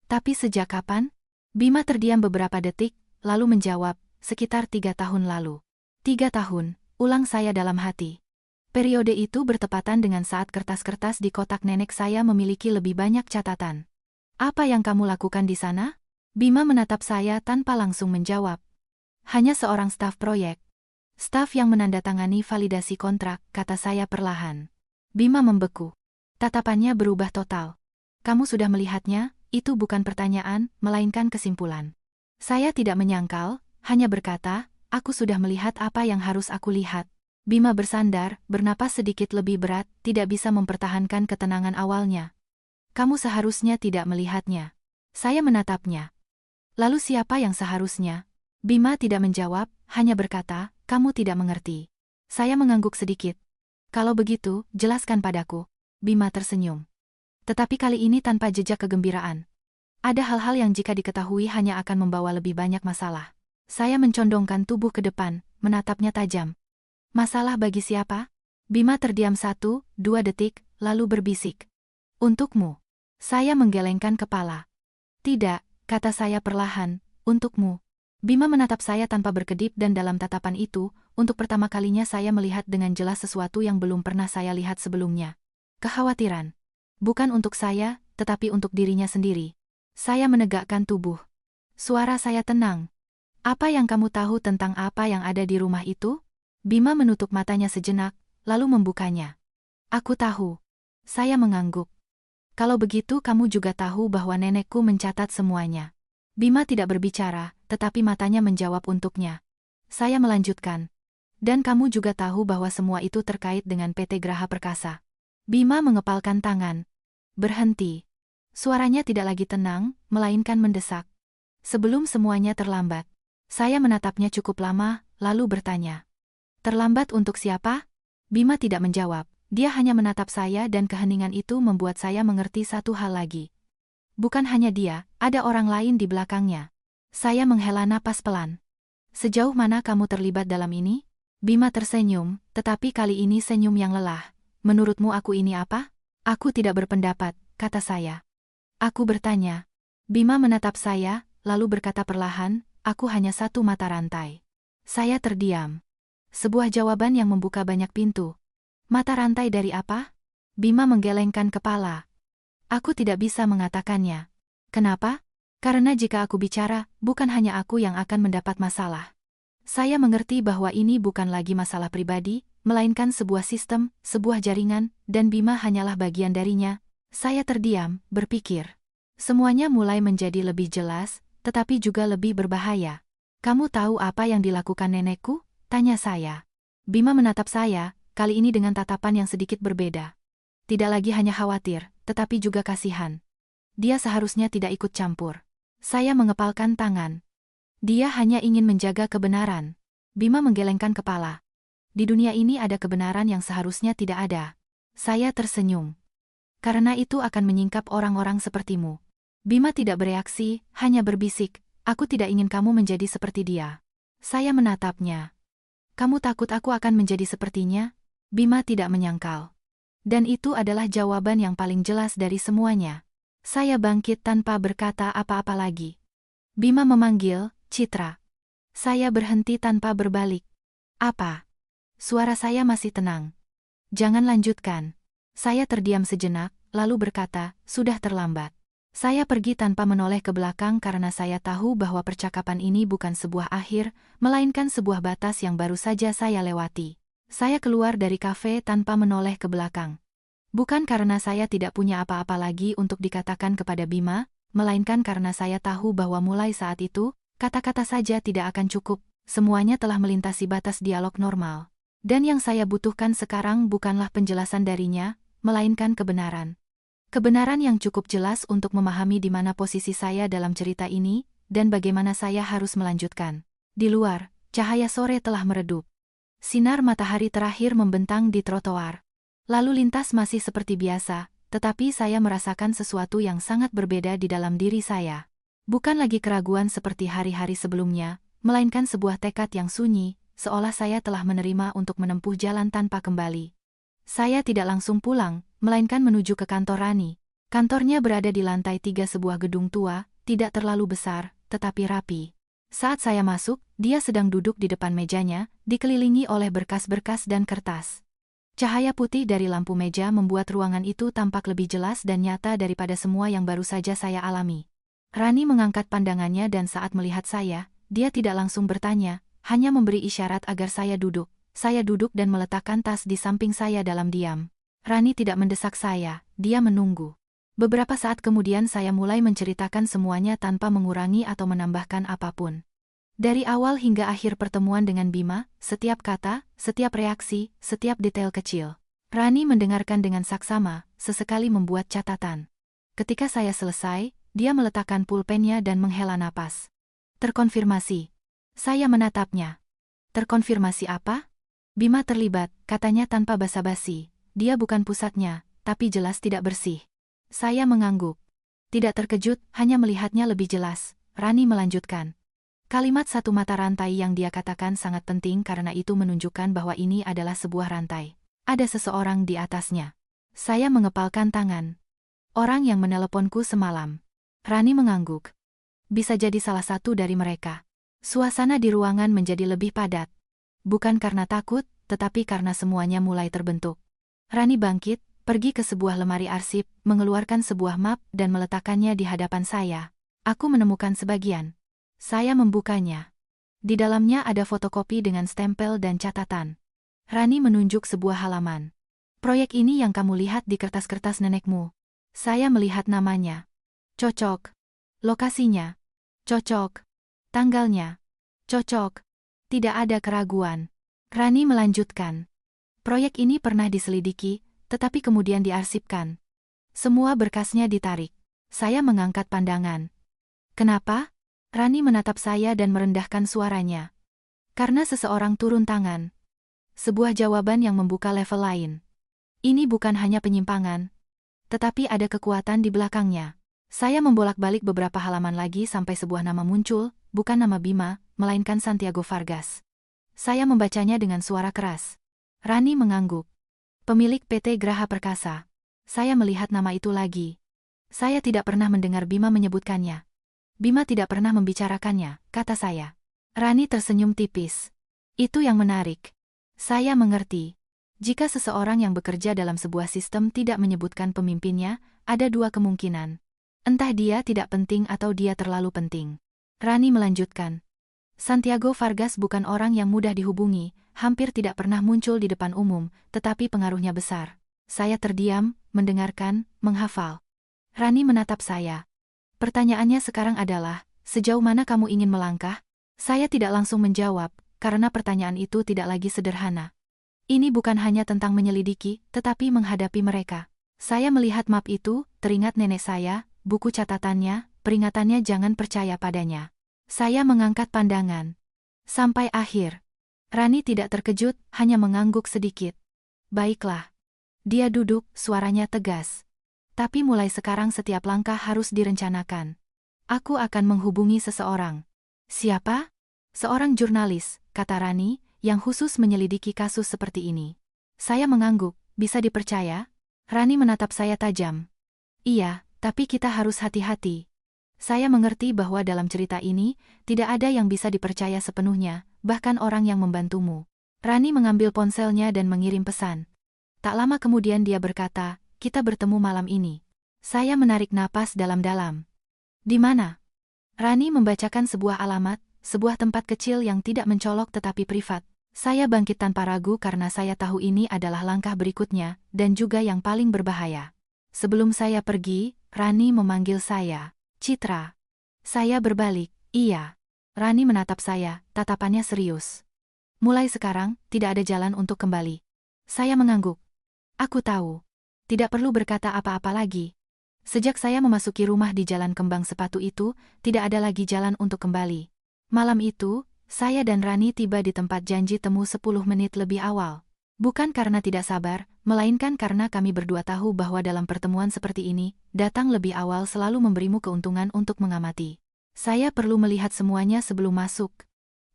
Tapi sejak kapan? Bima terdiam beberapa detik, lalu menjawab, sekitar 3 tahun lalu. 3 tahun, ulang saya dalam hati. Periode itu bertepatan dengan saat kertas-kertas di kotak nenek saya memiliki lebih banyak catatan. Apa yang kamu lakukan di sana? Bima menatap saya tanpa langsung menjawab. Hanya seorang staf proyek. Staf yang menandatangani validasi kontrak, kata saya perlahan. Bima membeku. Tatapannya berubah total. Kamu sudah melihatnya, itu bukan pertanyaan, melainkan kesimpulan. Saya tidak menyangkal, hanya berkata, aku sudah melihat apa yang harus aku lihat. Bima bersandar, bernapas sedikit lebih berat, tidak bisa mempertahankan ketenangan awalnya. Kamu seharusnya tidak melihatnya. Saya menatapnya. Lalu siapa yang seharusnya? Bima tidak menjawab, hanya berkata, kamu tidak mengerti. Saya mengangguk sedikit. Kalau begitu, jelaskan padaku. Bima tersenyum. Tetapi kali ini tanpa jejak kegembiraan. Ada hal-hal yang jika diketahui hanya akan membawa lebih banyak masalah. Saya mencondongkan tubuh ke depan, menatapnya tajam. Masalah bagi siapa? Bima terdiam 1-2 detik, lalu berbisik. Untukmu. Saya menggelengkan kepala. Tidak, kata saya perlahan, untukmu. Bima menatap saya tanpa berkedip dan dalam tatapan itu, untuk pertama kalinya saya melihat dengan jelas sesuatu yang belum pernah saya lihat sebelumnya. Kekhawatiran. Bukan untuk saya, tetapi untuk dirinya sendiri. Saya menegakkan tubuh. Suara saya tenang. Apa yang kamu tahu tentang apa yang ada di rumah itu? Bima menutup matanya sejenak, lalu membukanya. Aku tahu. Saya mengangguk. Kalau begitu kamu juga tahu bahwa nenekku mencatat semuanya. Bima tidak berbicara, tetapi matanya menjawab untuknya. Saya melanjutkan. Dan kamu juga tahu bahwa semua itu terkait dengan PT Graha Perkasa. Bima mengepalkan tangan. Berhenti. Suaranya tidak lagi tenang, melainkan mendesak. Sebelum semuanya terlambat. Saya menatapnya cukup lama, lalu bertanya. Terlambat untuk siapa? Bima tidak menjawab. Dia hanya menatap saya dan keheningan itu membuat saya mengerti satu hal lagi. Bukan hanya dia, ada orang lain di belakangnya. Saya menghela napas pelan. Sejauh mana kamu terlibat dalam ini? Bima tersenyum, tetapi kali ini senyum yang lelah. Menurutmu aku ini apa? Aku tidak berpendapat, kata saya. Aku bertanya. Bima menatap saya, lalu berkata perlahan, aku hanya satu mata rantai. Saya terdiam. Sebuah jawaban yang membuka banyak pintu. Mata rantai dari apa? Bima menggelengkan kepala. Aku tidak bisa mengatakannya. Kenapa? Karena jika aku bicara, bukan hanya aku yang akan mendapat masalah. Saya mengerti bahwa ini bukan lagi masalah pribadi, melainkan sebuah sistem, sebuah jaringan, dan Bima hanyalah bagian darinya. Saya terdiam, berpikir. Semuanya mulai menjadi lebih jelas, tetapi juga lebih berbahaya. Kamu tahu apa yang dilakukan nenekku? Tanya saya. Bima menatap saya, kali ini dengan tatapan yang sedikit berbeda. Tidak lagi hanya khawatir, tetapi juga kasihan. Dia seharusnya tidak ikut campur. Saya mengepalkan tangan. Dia hanya ingin menjaga kebenaran. Bima menggelengkan kepala. Di dunia ini ada kebenaran yang seharusnya tidak ada. Saya tersenyum. Karena itu akan menyingkap orang-orang sepertimu. Bima tidak bereaksi, hanya berbisik, aku tidak ingin kamu menjadi seperti dia. Saya menatapnya. Kamu takut aku akan menjadi sepertinya? Bima tidak menyangkal. Dan itu adalah jawaban yang paling jelas dari semuanya. Saya bangkit tanpa berkata apa-apa lagi. Bima memanggil, Citra. Saya berhenti tanpa berbalik. Apa? Suara saya masih tenang. Jangan lanjutkan. Saya terdiam sejenak, lalu berkata, sudah terlambat. Saya pergi tanpa menoleh ke belakang karena saya tahu bahwa percakapan ini bukan sebuah akhir, melainkan sebuah batas yang baru saja saya lewati. Saya keluar dari kafe tanpa menoleh ke belakang. Bukan karena saya tidak punya apa-apa lagi untuk dikatakan kepada Bima, melainkan karena saya tahu bahwa mulai saat itu, kata-kata saja tidak akan cukup, semuanya telah melintasi batas dialog normal. Dan yang saya butuhkan sekarang bukanlah penjelasan darinya, melainkan kebenaran. Kebenaran yang cukup jelas untuk memahami di mana posisi saya dalam cerita ini, dan bagaimana saya harus melanjutkan. Di luar, cahaya sore telah meredup. Sinar matahari terakhir membentang di trotoar. Lalu lintas masih seperti biasa, tetapi saya merasakan sesuatu yang sangat berbeda di dalam diri saya. Bukan lagi keraguan seperti hari-hari sebelumnya, melainkan sebuah tekad yang sunyi, seolah saya telah menerima untuk menempuh jalan tanpa kembali. Saya tidak langsung pulang, melainkan menuju ke kantor Rani. Kantornya berada di lantai 3 sebuah gedung tua, tidak terlalu besar, tetapi rapi. Saat saya masuk, dia sedang duduk di depan mejanya, dikelilingi oleh berkas-berkas dan kertas. Cahaya putih dari lampu meja membuat ruangan itu tampak lebih jelas dan nyata daripada semua yang baru saja saya alami. Rani mengangkat pandangannya dan saat melihat saya, dia tidak langsung bertanya, hanya memberi isyarat agar saya duduk. Saya duduk dan meletakkan tas di samping saya dalam diam. Rani tidak mendesak saya, dia menunggu. Beberapa saat kemudian saya mulai menceritakan semuanya tanpa mengurangi atau menambahkan apapun. Dari awal hingga akhir pertemuan dengan Bima, setiap kata, setiap reaksi, setiap detail kecil. Rani mendengarkan dengan saksama, sesekali membuat catatan. Ketika saya selesai, dia meletakkan pulpennya dan menghela napas. Terkonfirmasi. Saya menatapnya. Terkonfirmasi apa? Bima terlibat, katanya tanpa basa-basi. Dia bukan pusatnya, tapi jelas tidak bersih. Saya mengangguk. Tidak terkejut, hanya melihatnya lebih jelas. Rani melanjutkan. Kalimat satu mata rantai yang dia katakan sangat penting karena itu menunjukkan bahwa ini adalah sebuah rantai. Ada seseorang di atasnya. Saya mengepalkan tangan. Orang yang meneleponku semalam. Rani mengangguk. Bisa jadi salah satu dari mereka. Suasana di ruangan menjadi lebih padat. Bukan karena takut, tetapi karena semuanya mulai terbentuk. Rani bangkit, pergi ke sebuah lemari arsip, mengeluarkan sebuah map dan meletakkannya di hadapan saya. Aku menemukan sebagian. Saya membukanya. Di dalamnya ada fotokopi dengan stempel dan catatan. Rani menunjuk sebuah halaman. Proyek ini yang kamu lihat di kertas-kertas nenekmu. Saya melihat namanya. Cocok. Lokasinya. Cocok. Tanggalnya. Cocok. Tidak ada keraguan. Rani melanjutkan. Proyek ini pernah diselidiki, tetapi kemudian diarsipkan. Semua berkasnya ditarik. Saya mengangkat pandangan. Kenapa? Rani menatap saya dan merendahkan suaranya. Karena seseorang turun tangan. Sebuah jawaban yang membuka level lain. Ini bukan hanya penyimpangan, tetapi ada kekuatan di belakangnya. Saya membolak-balik beberapa halaman lagi sampai sebuah nama muncul, bukan nama Bima, melainkan Santiago Vargas. Saya membacanya dengan suara keras. Rani mengangguk. Pemilik PT Graha Perkasa. Saya melihat nama itu lagi. Saya tidak pernah mendengar Bima menyebutkannya. Bima tidak pernah membicarakannya, kata saya. Rani tersenyum tipis. Itu yang menarik. Saya mengerti. Jika seseorang yang bekerja dalam sebuah sistem tidak menyebutkan pemimpinnya, ada dua kemungkinan. Entah dia tidak penting atau dia terlalu penting. Rani melanjutkan. Santiago Vargas bukan orang yang mudah dihubungi, hampir tidak pernah muncul di depan umum, tetapi pengaruhnya besar. Saya terdiam, mendengarkan, menghafal. Rani menatap saya. Pertanyaannya sekarang adalah, sejauh mana kamu ingin melangkah? Saya tidak langsung menjawab, karena pertanyaan itu tidak lagi sederhana. Ini bukan hanya tentang menyelidiki, tetapi menghadapi mereka. Saya melihat map itu, teringat nenek saya, buku catatannya, peringatannya jangan percaya padanya. Saya mengangkat pandangan. Sampai akhir. Rani tidak terkejut, hanya mengangguk sedikit. Baiklah. Dia duduk, suaranya tegas. Tapi mulai sekarang setiap langkah harus direncanakan. Aku akan menghubungi seseorang. Siapa? Seorang jurnalis, kata Rani, yang khusus menyelidiki kasus seperti ini. Saya mengangguk, bisa dipercaya? Rani menatap saya tajam. Iya, tapi kita harus hati-hati. Saya mengerti bahwa dalam cerita ini, tidak ada yang bisa dipercaya sepenuhnya, bahkan orang yang membantumu. Rani mengambil ponselnya dan mengirim pesan. Tak lama kemudian dia berkata, kita bertemu malam ini. Saya menarik napas dalam-dalam. Di mana? Rani membacakan sebuah alamat, sebuah tempat kecil yang tidak mencolok tetapi privat. Saya bangkit tanpa ragu karena saya tahu ini adalah langkah berikutnya, dan juga yang paling berbahaya. Sebelum saya pergi, Rani memanggil saya, Citra. Saya berbalik, iya. Rani menatap saya, tatapannya serius. Mulai sekarang, tidak ada jalan untuk kembali. Saya mengangguk. Aku tahu. Tidak perlu berkata apa-apa lagi. Sejak saya memasuki rumah di Jalan Kembang Sepatu itu, tidak ada lagi jalan untuk kembali. Malam itu, saya dan Rani tiba di tempat janji temu 10 menit lebih awal. Bukan karena tidak sabar, melainkan karena kami berdua tahu bahwa dalam pertemuan seperti ini, datang lebih awal selalu memberimu keuntungan untuk mengamati. Saya perlu melihat semuanya sebelum masuk.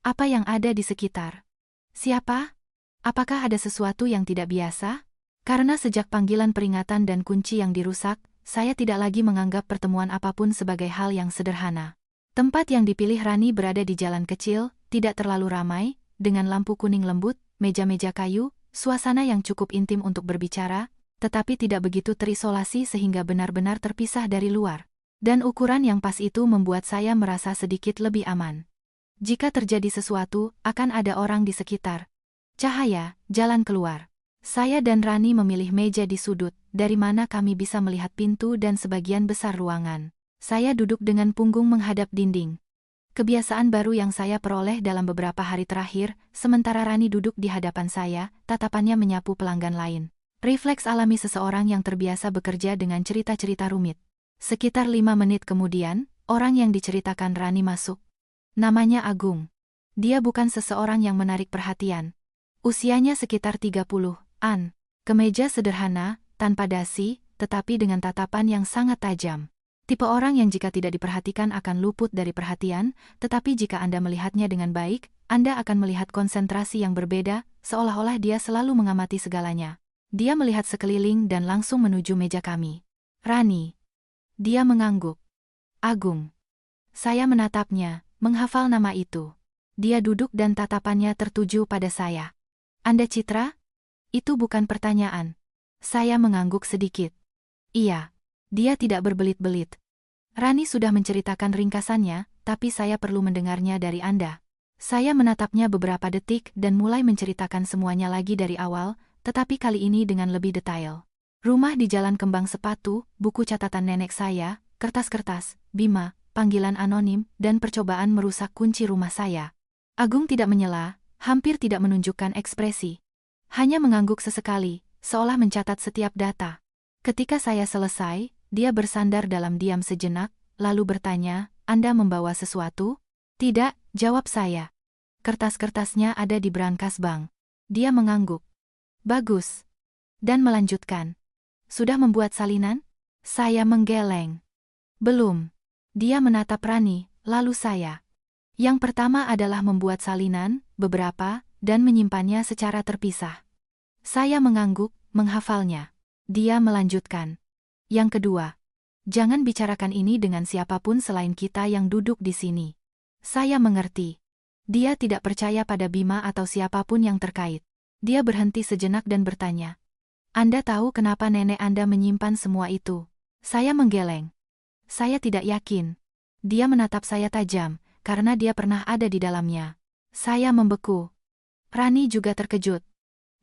Apa yang ada di sekitar? Siapa? Apakah ada sesuatu yang tidak biasa? Karena sejak panggilan peringatan dan kunci yang dirusak, saya tidak lagi menganggap pertemuan apapun sebagai hal yang sederhana. Tempat yang dipilih Rani berada di jalan kecil, tidak terlalu ramai, dengan lampu kuning lembut, meja-meja kayu, suasana yang cukup intim untuk berbicara, tetapi tidak begitu terisolasi sehingga benar-benar terpisah dari luar. Dan ukuran yang pas itu membuat saya merasa sedikit lebih aman. Jika terjadi sesuatu, akan ada orang di sekitar. Cahaya, jalan keluar. Saya dan Rani memilih meja di sudut, dari mana kami bisa melihat pintu dan sebagian besar ruangan. Saya duduk dengan punggung menghadap dinding. Kebiasaan baru yang saya peroleh dalam beberapa hari terakhir, sementara Rani duduk di hadapan saya, tatapannya menyapu pelanggan lain. Refleks alami seseorang yang terbiasa bekerja dengan cerita-cerita rumit. Sekitar 5 menit kemudian, orang yang diceritakan Rani masuk. Namanya Agung. Dia bukan seseorang yang menarik perhatian. Usianya sekitar 30-an. Kemeja sederhana, tanpa dasi, tetapi dengan tatapan yang sangat tajam. Tipe orang yang jika tidak diperhatikan akan luput dari perhatian, tetapi jika Anda melihatnya dengan baik, Anda akan melihat konsentrasi yang berbeda, seolah-olah dia selalu mengamati segalanya. Dia melihat sekeliling dan langsung menuju meja kami. Rani. Dia mengangguk. Agung. Saya menatapnya, menghafal nama itu. Dia duduk dan tatapannya tertuju pada saya. Anda Citra? Itu bukan pertanyaan. Saya mengangguk sedikit. Iya. Dia tidak berbelit-belit. Rani sudah menceritakan ringkasannya, tapi saya perlu mendengarnya dari Anda. Saya menatapnya beberapa detik dan mulai menceritakan semuanya lagi dari awal, tetapi kali ini dengan lebih detail. Rumah di Jalan Kembang Sepatu, buku catatan nenek saya, kertas-kertas, Bima, panggilan anonim, dan percobaan merusak kunci rumah saya. Agung tidak menyela, hampir tidak menunjukkan ekspresi. Hanya mengangguk sesekali, seolah mencatat setiap data. Ketika saya selesai, dia bersandar dalam diam sejenak, lalu bertanya, Anda membawa sesuatu? Tidak, jawab saya. Kertas-kertasnya ada di brankas bank. Dia mengangguk. Bagus. Dan melanjutkan. Sudah membuat salinan? Saya menggeleng. Belum. Dia menatap Rani, lalu saya. Yang pertama adalah membuat salinan, beberapa, dan menyimpannya secara terpisah. Saya mengangguk, menghafalnya. Dia melanjutkan. Yang kedua, jangan bicarakan ini dengan siapapun selain kita yang duduk di sini. Saya mengerti. Dia tidak percaya pada Bima atau siapapun yang terkait. Dia berhenti sejenak dan bertanya. Anda tahu kenapa nenek Anda menyimpan semua itu? Saya menggeleng. Saya tidak yakin. Dia menatap saya tajam, karena dia pernah ada di dalamnya. Saya membeku. Rani juga terkejut.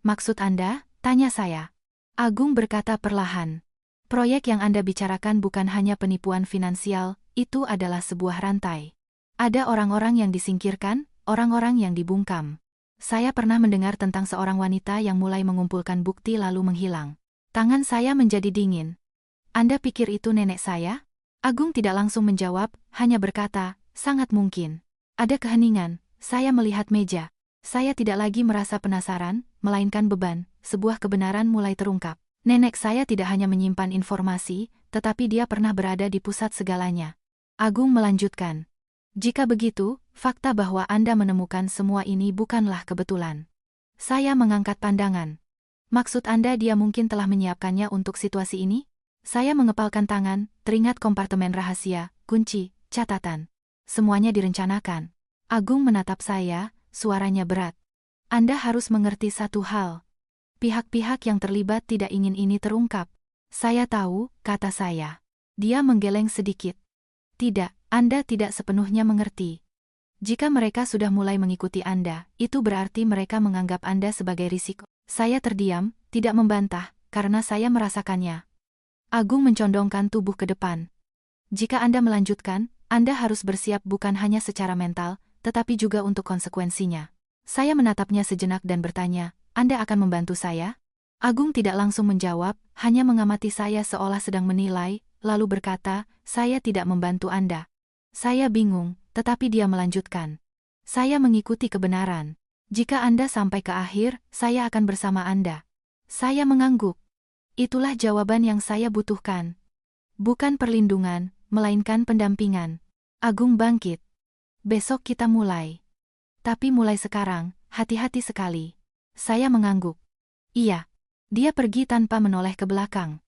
Maksud Anda? Tanya saya. Agung berkata perlahan. Proyek yang Anda bicarakan bukan hanya penipuan finansial, itu adalah sebuah rantai. Ada orang-orang yang disingkirkan, orang-orang yang dibungkam. Saya pernah mendengar tentang seorang wanita yang mulai mengumpulkan bukti lalu menghilang. Tangan saya menjadi dingin. Anda pikir itu nenek saya? Agung tidak langsung menjawab, hanya berkata, sangat mungkin. Ada keheningan, saya melihat meja. Saya tidak lagi merasa penasaran, melainkan beban, sebuah kebenaran mulai terungkap. Nenek saya tidak hanya menyimpan informasi, tetapi dia pernah berada di pusat segalanya. Agung melanjutkan. Jika begitu, fakta bahwa Anda menemukan semua ini bukanlah kebetulan. Saya mengangkat pandangan. Maksud Anda dia mungkin telah menyiapkannya untuk situasi ini? Saya mengepalkan tangan, teringat kompartemen rahasia, kunci, catatan. Semuanya direncanakan. Agung menatap saya, suaranya berat. Anda harus mengerti satu hal. Pihak-pihak yang terlibat tidak ingin ini terungkap. Saya tahu, kata saya. Dia menggeleng sedikit. Tidak, Anda tidak sepenuhnya mengerti. Jika mereka sudah mulai mengikuti Anda, itu berarti mereka menganggap Anda sebagai risiko. Saya terdiam, tidak membantah, karena saya merasakannya. Agung mencondongkan tubuh ke depan. Jika Anda melanjutkan, Anda harus bersiap bukan hanya secara mental, tetapi juga untuk konsekuensinya. Saya menatapnya sejenak dan bertanya, Anda akan membantu saya? Agung tidak langsung menjawab, hanya mengamati saya seolah sedang menilai, lalu berkata, saya tidak membantu Anda. Saya bingung. Tetapi dia melanjutkan. Saya mengikuti kebenaran. Jika Anda sampai ke akhir, saya akan bersama Anda. Saya mengangguk. Itulah jawaban yang saya butuhkan. Bukan perlindungan, melainkan pendampingan. Agung bangkit. Besok kita mulai. Tapi mulai sekarang, hati-hati sekali. Saya mengangguk. Iya. Dia pergi tanpa menoleh ke belakang.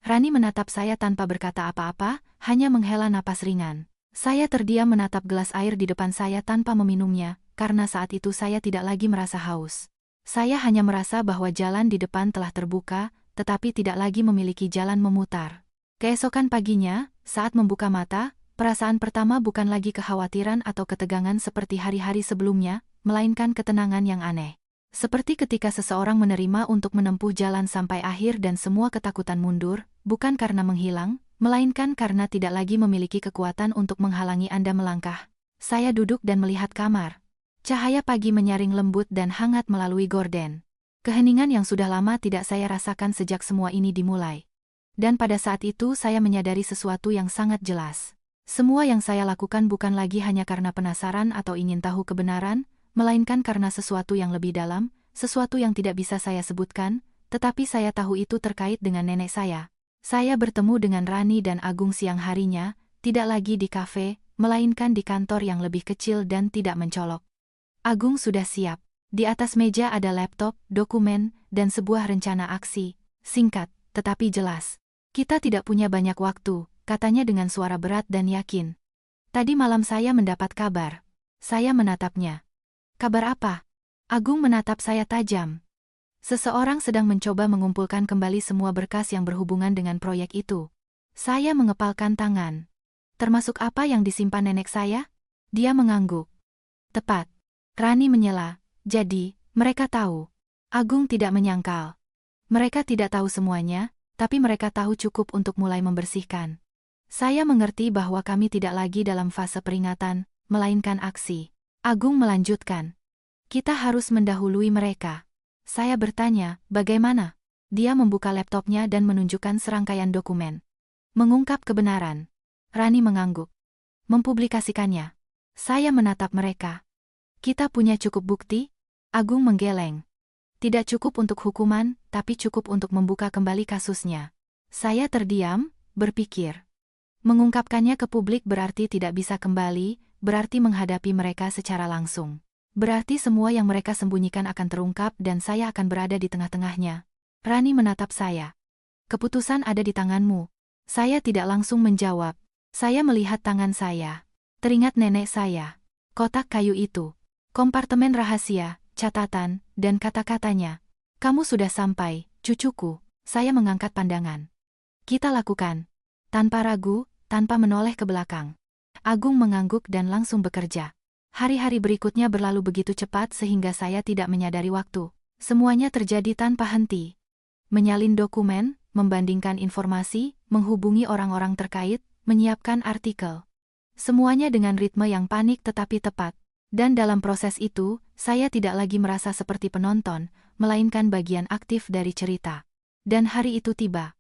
Rani menatap saya tanpa berkata apa-apa, hanya menghela napas ringan. Saya terdiam menatap gelas air di depan saya tanpa meminumnya, karena saat itu saya tidak lagi merasa haus. Saya hanya merasa bahwa jalan di depan telah terbuka, tetapi tidak lagi memiliki jalan memutar. Keesokan paginya, saat membuka mata, perasaan pertama bukan lagi kekhawatiran atau ketegangan seperti hari-hari sebelumnya, melainkan ketenangan yang aneh. Seperti ketika seseorang menerima untuk menempuh jalan sampai akhir dan semua ketakutan mundur, bukan karena menghilang, melainkan karena tidak lagi memiliki kekuatan untuk menghalangi Anda melangkah. Saya duduk dan melihat kamar. Cahaya pagi menyaring lembut dan hangat melalui gorden. Keheningan yang sudah lama tidak saya rasakan sejak semua ini dimulai. Dan pada saat itu saya menyadari sesuatu yang sangat jelas. Semua yang saya lakukan bukan lagi hanya karena penasaran atau ingin tahu kebenaran, melainkan karena sesuatu yang lebih dalam, sesuatu yang tidak bisa saya sebutkan, tetapi saya tahu itu terkait dengan nenek saya. Saya bertemu dengan Rani dan Agung siang harinya, tidak lagi di kafe, melainkan di kantor yang lebih kecil dan tidak mencolok. Agung sudah siap. Di atas meja ada laptop, dokumen, dan sebuah rencana aksi. Singkat, tetapi jelas. Kita tidak punya banyak waktu, katanya dengan suara berat dan yakin. Tadi malam saya mendapat kabar. Saya menatapnya. Kabar apa? Agung menatap saya tajam. Seseorang sedang mencoba mengumpulkan kembali semua berkas yang berhubungan dengan proyek itu. Saya mengepalkan tangan. Termasuk apa yang disimpan nenek saya? Dia mengangguk. Tepat. Rani menyela. Jadi, mereka tahu. Agung tidak menyangkal. Mereka tidak tahu semuanya, tapi mereka tahu cukup untuk mulai membersihkan. Saya mengerti bahwa kami tidak lagi dalam fase peringatan, melainkan aksi. Agung melanjutkan. Kita harus mendahului mereka. Saya bertanya, bagaimana? Dia membuka laptopnya dan menunjukkan serangkaian dokumen. Mengungkap kebenaran. Rani mengangguk. Mempublikasikannya. Saya menatap mereka. Kita punya cukup bukti? Agung menggeleng. Tidak cukup untuk hukuman, tapi cukup untuk membuka kembali kasusnya. Saya terdiam, berpikir. Mengungkapkannya ke publik berarti tidak bisa kembali, berarti menghadapi mereka secara langsung. Berarti semua yang mereka sembunyikan akan terungkap dan saya akan berada di tengah-tengahnya. Rani menatap saya. Keputusan ada di tanganmu. Saya tidak langsung menjawab. Saya melihat tangan saya. Teringat nenek saya. Kotak kayu itu. Kompartemen rahasia, catatan, dan kata-katanya. Kamu sudah sampai, cucuku. Saya mengangkat pandangan. Kita lakukan. Tanpa ragu, tanpa menoleh ke belakang. Agung mengangguk dan langsung bekerja. Hari-hari berikutnya berlalu begitu cepat sehingga saya tidak menyadari waktu. Semuanya terjadi tanpa henti. Menyalin dokumen, membandingkan informasi, menghubungi orang-orang terkait, menyiapkan artikel. Semuanya dengan ritme yang panik tetapi tepat. Dan dalam proses itu, saya tidak lagi merasa seperti penonton, melainkan bagian aktif dari cerita. Dan hari itu tiba.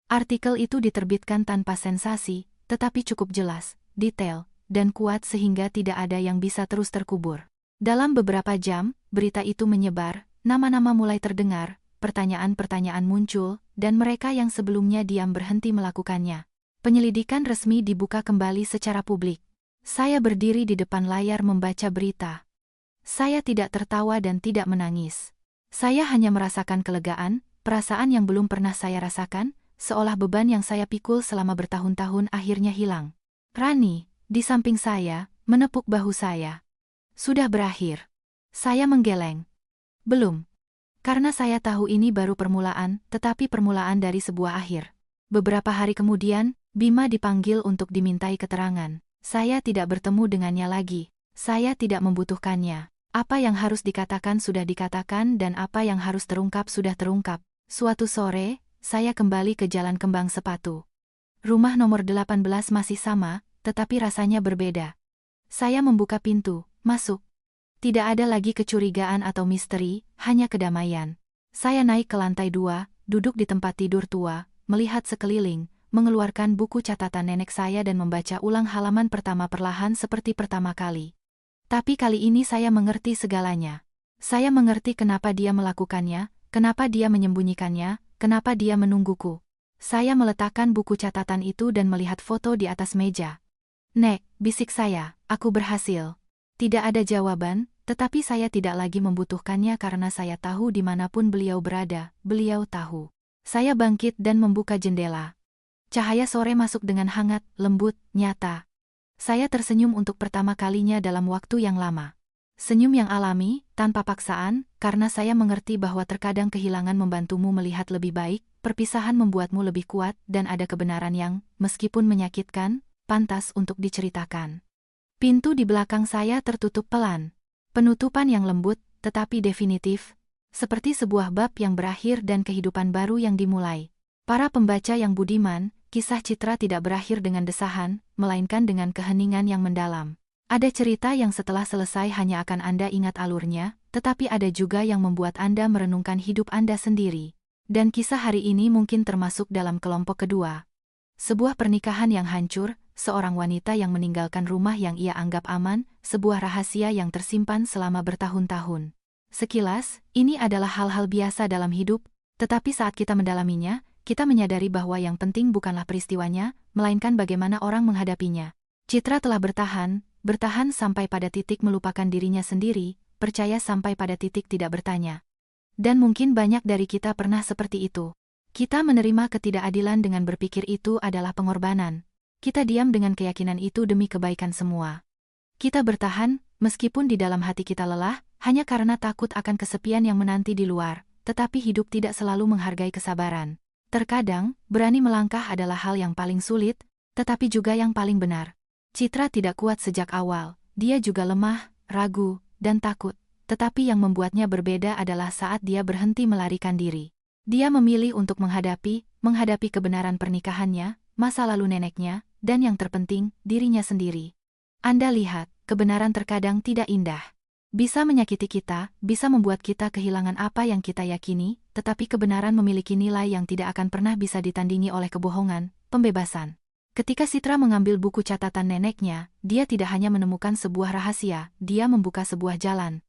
Artikel itu diterbitkan tanpa sensasi, tetapi cukup jelas, detail, dan kuat sehingga tidak ada yang bisa terus terkubur. Dalam beberapa jam, berita itu menyebar, nama-nama mulai terdengar, pertanyaan-pertanyaan muncul, dan mereka yang sebelumnya diam berhenti melakukannya. Penyelidikan resmi dibuka kembali secara publik. Saya berdiri di depan layar membaca berita. Saya tidak tertawa dan tidak menangis. Saya hanya merasakan kelegaan, perasaan yang belum pernah saya rasakan, seolah beban yang saya pikul selama bertahun-tahun akhirnya hilang. Rani, di samping saya, menepuk bahu saya. Sudah berakhir. Saya menggeleng. Belum. Karena saya tahu ini baru permulaan, tetapi permulaan dari sebuah akhir. Beberapa hari kemudian, Bima dipanggil untuk dimintai keterangan. Saya tidak bertemu dengannya lagi. Saya tidak membutuhkannya. Apa yang harus dikatakan sudah dikatakan dan apa yang harus terungkap sudah terungkap. Suatu sore, saya kembali ke Jalan Kembang Sepatu. Rumah nomor 18 masih sama, tetapi rasanya berbeda. Saya membuka pintu, masuk. Tidak ada lagi kecurigaan atau misteri, hanya kedamaian. Saya naik ke lantai 2, duduk di tempat tidur tua, melihat sekeliling, mengeluarkan buku catatan nenek saya dan membaca ulang halaman pertama perlahan seperti pertama kali. Tapi kali ini saya mengerti segalanya. Saya mengerti kenapa dia melakukannya, kenapa dia menyembunyikannya, kenapa dia menungguku. Saya meletakkan buku catatan itu dan melihat foto di atas meja. "Nek," bisik saya, "aku berhasil." Tidak ada jawaban, tetapi saya tidak lagi membutuhkannya karena saya tahu dimanapun beliau berada, beliau tahu. Saya bangkit dan membuka jendela. Cahaya sore masuk dengan hangat, lembut, nyata. Saya tersenyum untuk pertama kalinya dalam waktu yang lama. Senyum yang alami, tanpa paksaan, karena saya mengerti bahwa terkadang kehilangan membantumu melihat lebih baik, perpisahan membuatmu lebih kuat, dan ada kebenaran yang, meskipun menyakitkan, pantas untuk diceritakan. Pintu di belakang saya tertutup pelan. Penutupan yang lembut, tetapi definitif. Seperti sebuah bab yang berakhir dan kehidupan baru yang dimulai. Para pembaca yang budiman, kisah Citra tidak berakhir dengan desahan, melainkan dengan keheningan yang mendalam. Ada cerita yang setelah selesai hanya akan Anda ingat alurnya, tetapi ada juga yang membuat Anda merenungkan hidup Anda sendiri. Dan kisah hari ini mungkin termasuk dalam kelompok kedua. Sebuah pernikahan yang hancur, seorang wanita yang meninggalkan rumah yang ia anggap aman, sebuah rahasia yang tersimpan selama bertahun-tahun. Sekilas, ini adalah hal-hal biasa dalam hidup, tetapi saat kita mendalaminya, kita menyadari bahwa yang penting bukanlah peristiwanya, melainkan bagaimana orang menghadapinya. Citra telah bertahan sampai pada titik melupakan dirinya sendiri, percaya sampai pada titik tidak bertanya. Dan mungkin banyak dari kita pernah seperti itu. Kita menerima ketidakadilan dengan berpikir itu adalah pengorbanan. Kita diam dengan keyakinan itu demi kebaikan semua. Kita bertahan, meskipun di dalam hati kita lelah, hanya karena takut akan kesepian yang menanti di luar, tetapi hidup tidak selalu menghargai kesabaran. Terkadang, berani melangkah adalah hal yang paling sulit, tetapi juga yang paling benar. Citra tidak kuat sejak awal, dia juga lemah, ragu, dan takut. Tetapi yang membuatnya berbeda adalah saat dia berhenti melarikan diri. Dia memilih untuk menghadapi kebenaran pernikahannya, masa lalu neneknya, dan yang terpenting, dirinya sendiri. Anda lihat, kebenaran terkadang tidak indah. Bisa menyakiti kita, bisa membuat kita kehilangan apa yang kita yakini, tetapi kebenaran memiliki nilai yang tidak akan pernah bisa ditandingi oleh kebohongan, pembebasan. Ketika Citra mengambil buku catatan neneknya, dia tidak hanya menemukan sebuah rahasia, dia membuka sebuah jalan.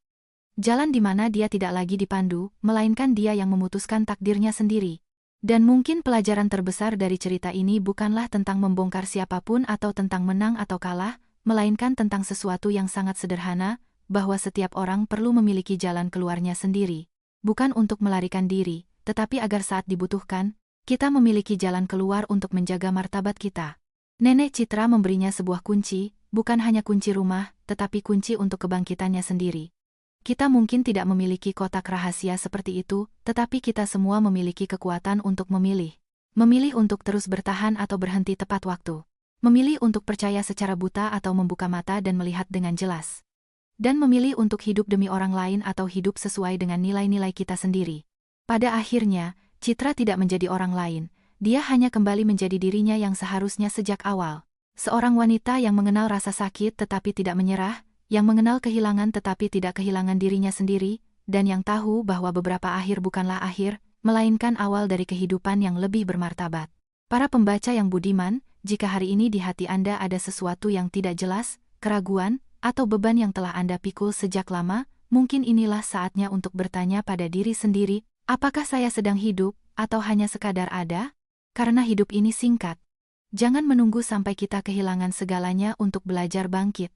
Jalan di mana dia tidak lagi dipandu, melainkan dia yang memutuskan takdirnya sendiri. Dan mungkin pelajaran terbesar dari cerita ini bukanlah tentang membongkar siapapun atau tentang menang atau kalah, melainkan tentang sesuatu yang sangat sederhana, bahwa setiap orang perlu memiliki jalan keluarnya sendiri. Bukan untuk melarikan diri, tetapi agar saat dibutuhkan, kita memiliki jalan keluar untuk menjaga martabat kita. Nenek Citra memberinya sebuah kunci, bukan hanya kunci rumah, tetapi kunci untuk kebangkitannya sendiri. Kita mungkin tidak memiliki kotak rahasia seperti itu, tetapi kita semua memiliki kekuatan untuk memilih. Memilih untuk terus bertahan atau berhenti tepat waktu. Memilih untuk percaya secara buta atau membuka mata dan melihat dengan jelas. Dan memilih untuk hidup demi orang lain atau hidup sesuai dengan nilai-nilai kita sendiri. Pada akhirnya, Citra tidak menjadi orang lain, dia hanya kembali menjadi dirinya yang seharusnya sejak awal. Seorang wanita yang mengenal rasa sakit tetapi tidak menyerah, yang mengenal kehilangan tetapi tidak kehilangan dirinya sendiri, dan yang tahu bahwa beberapa akhir bukanlah akhir, melainkan awal dari kehidupan yang lebih bermartabat. Para pembaca yang budiman, jika hari ini di hati Anda ada sesuatu yang tidak jelas, keraguan, atau beban yang telah Anda pikul sejak lama, mungkin inilah saatnya untuk bertanya pada diri sendiri, apakah saya sedang hidup, atau hanya sekadar ada? Karena hidup ini singkat. Jangan menunggu sampai kita kehilangan segalanya untuk belajar bangkit.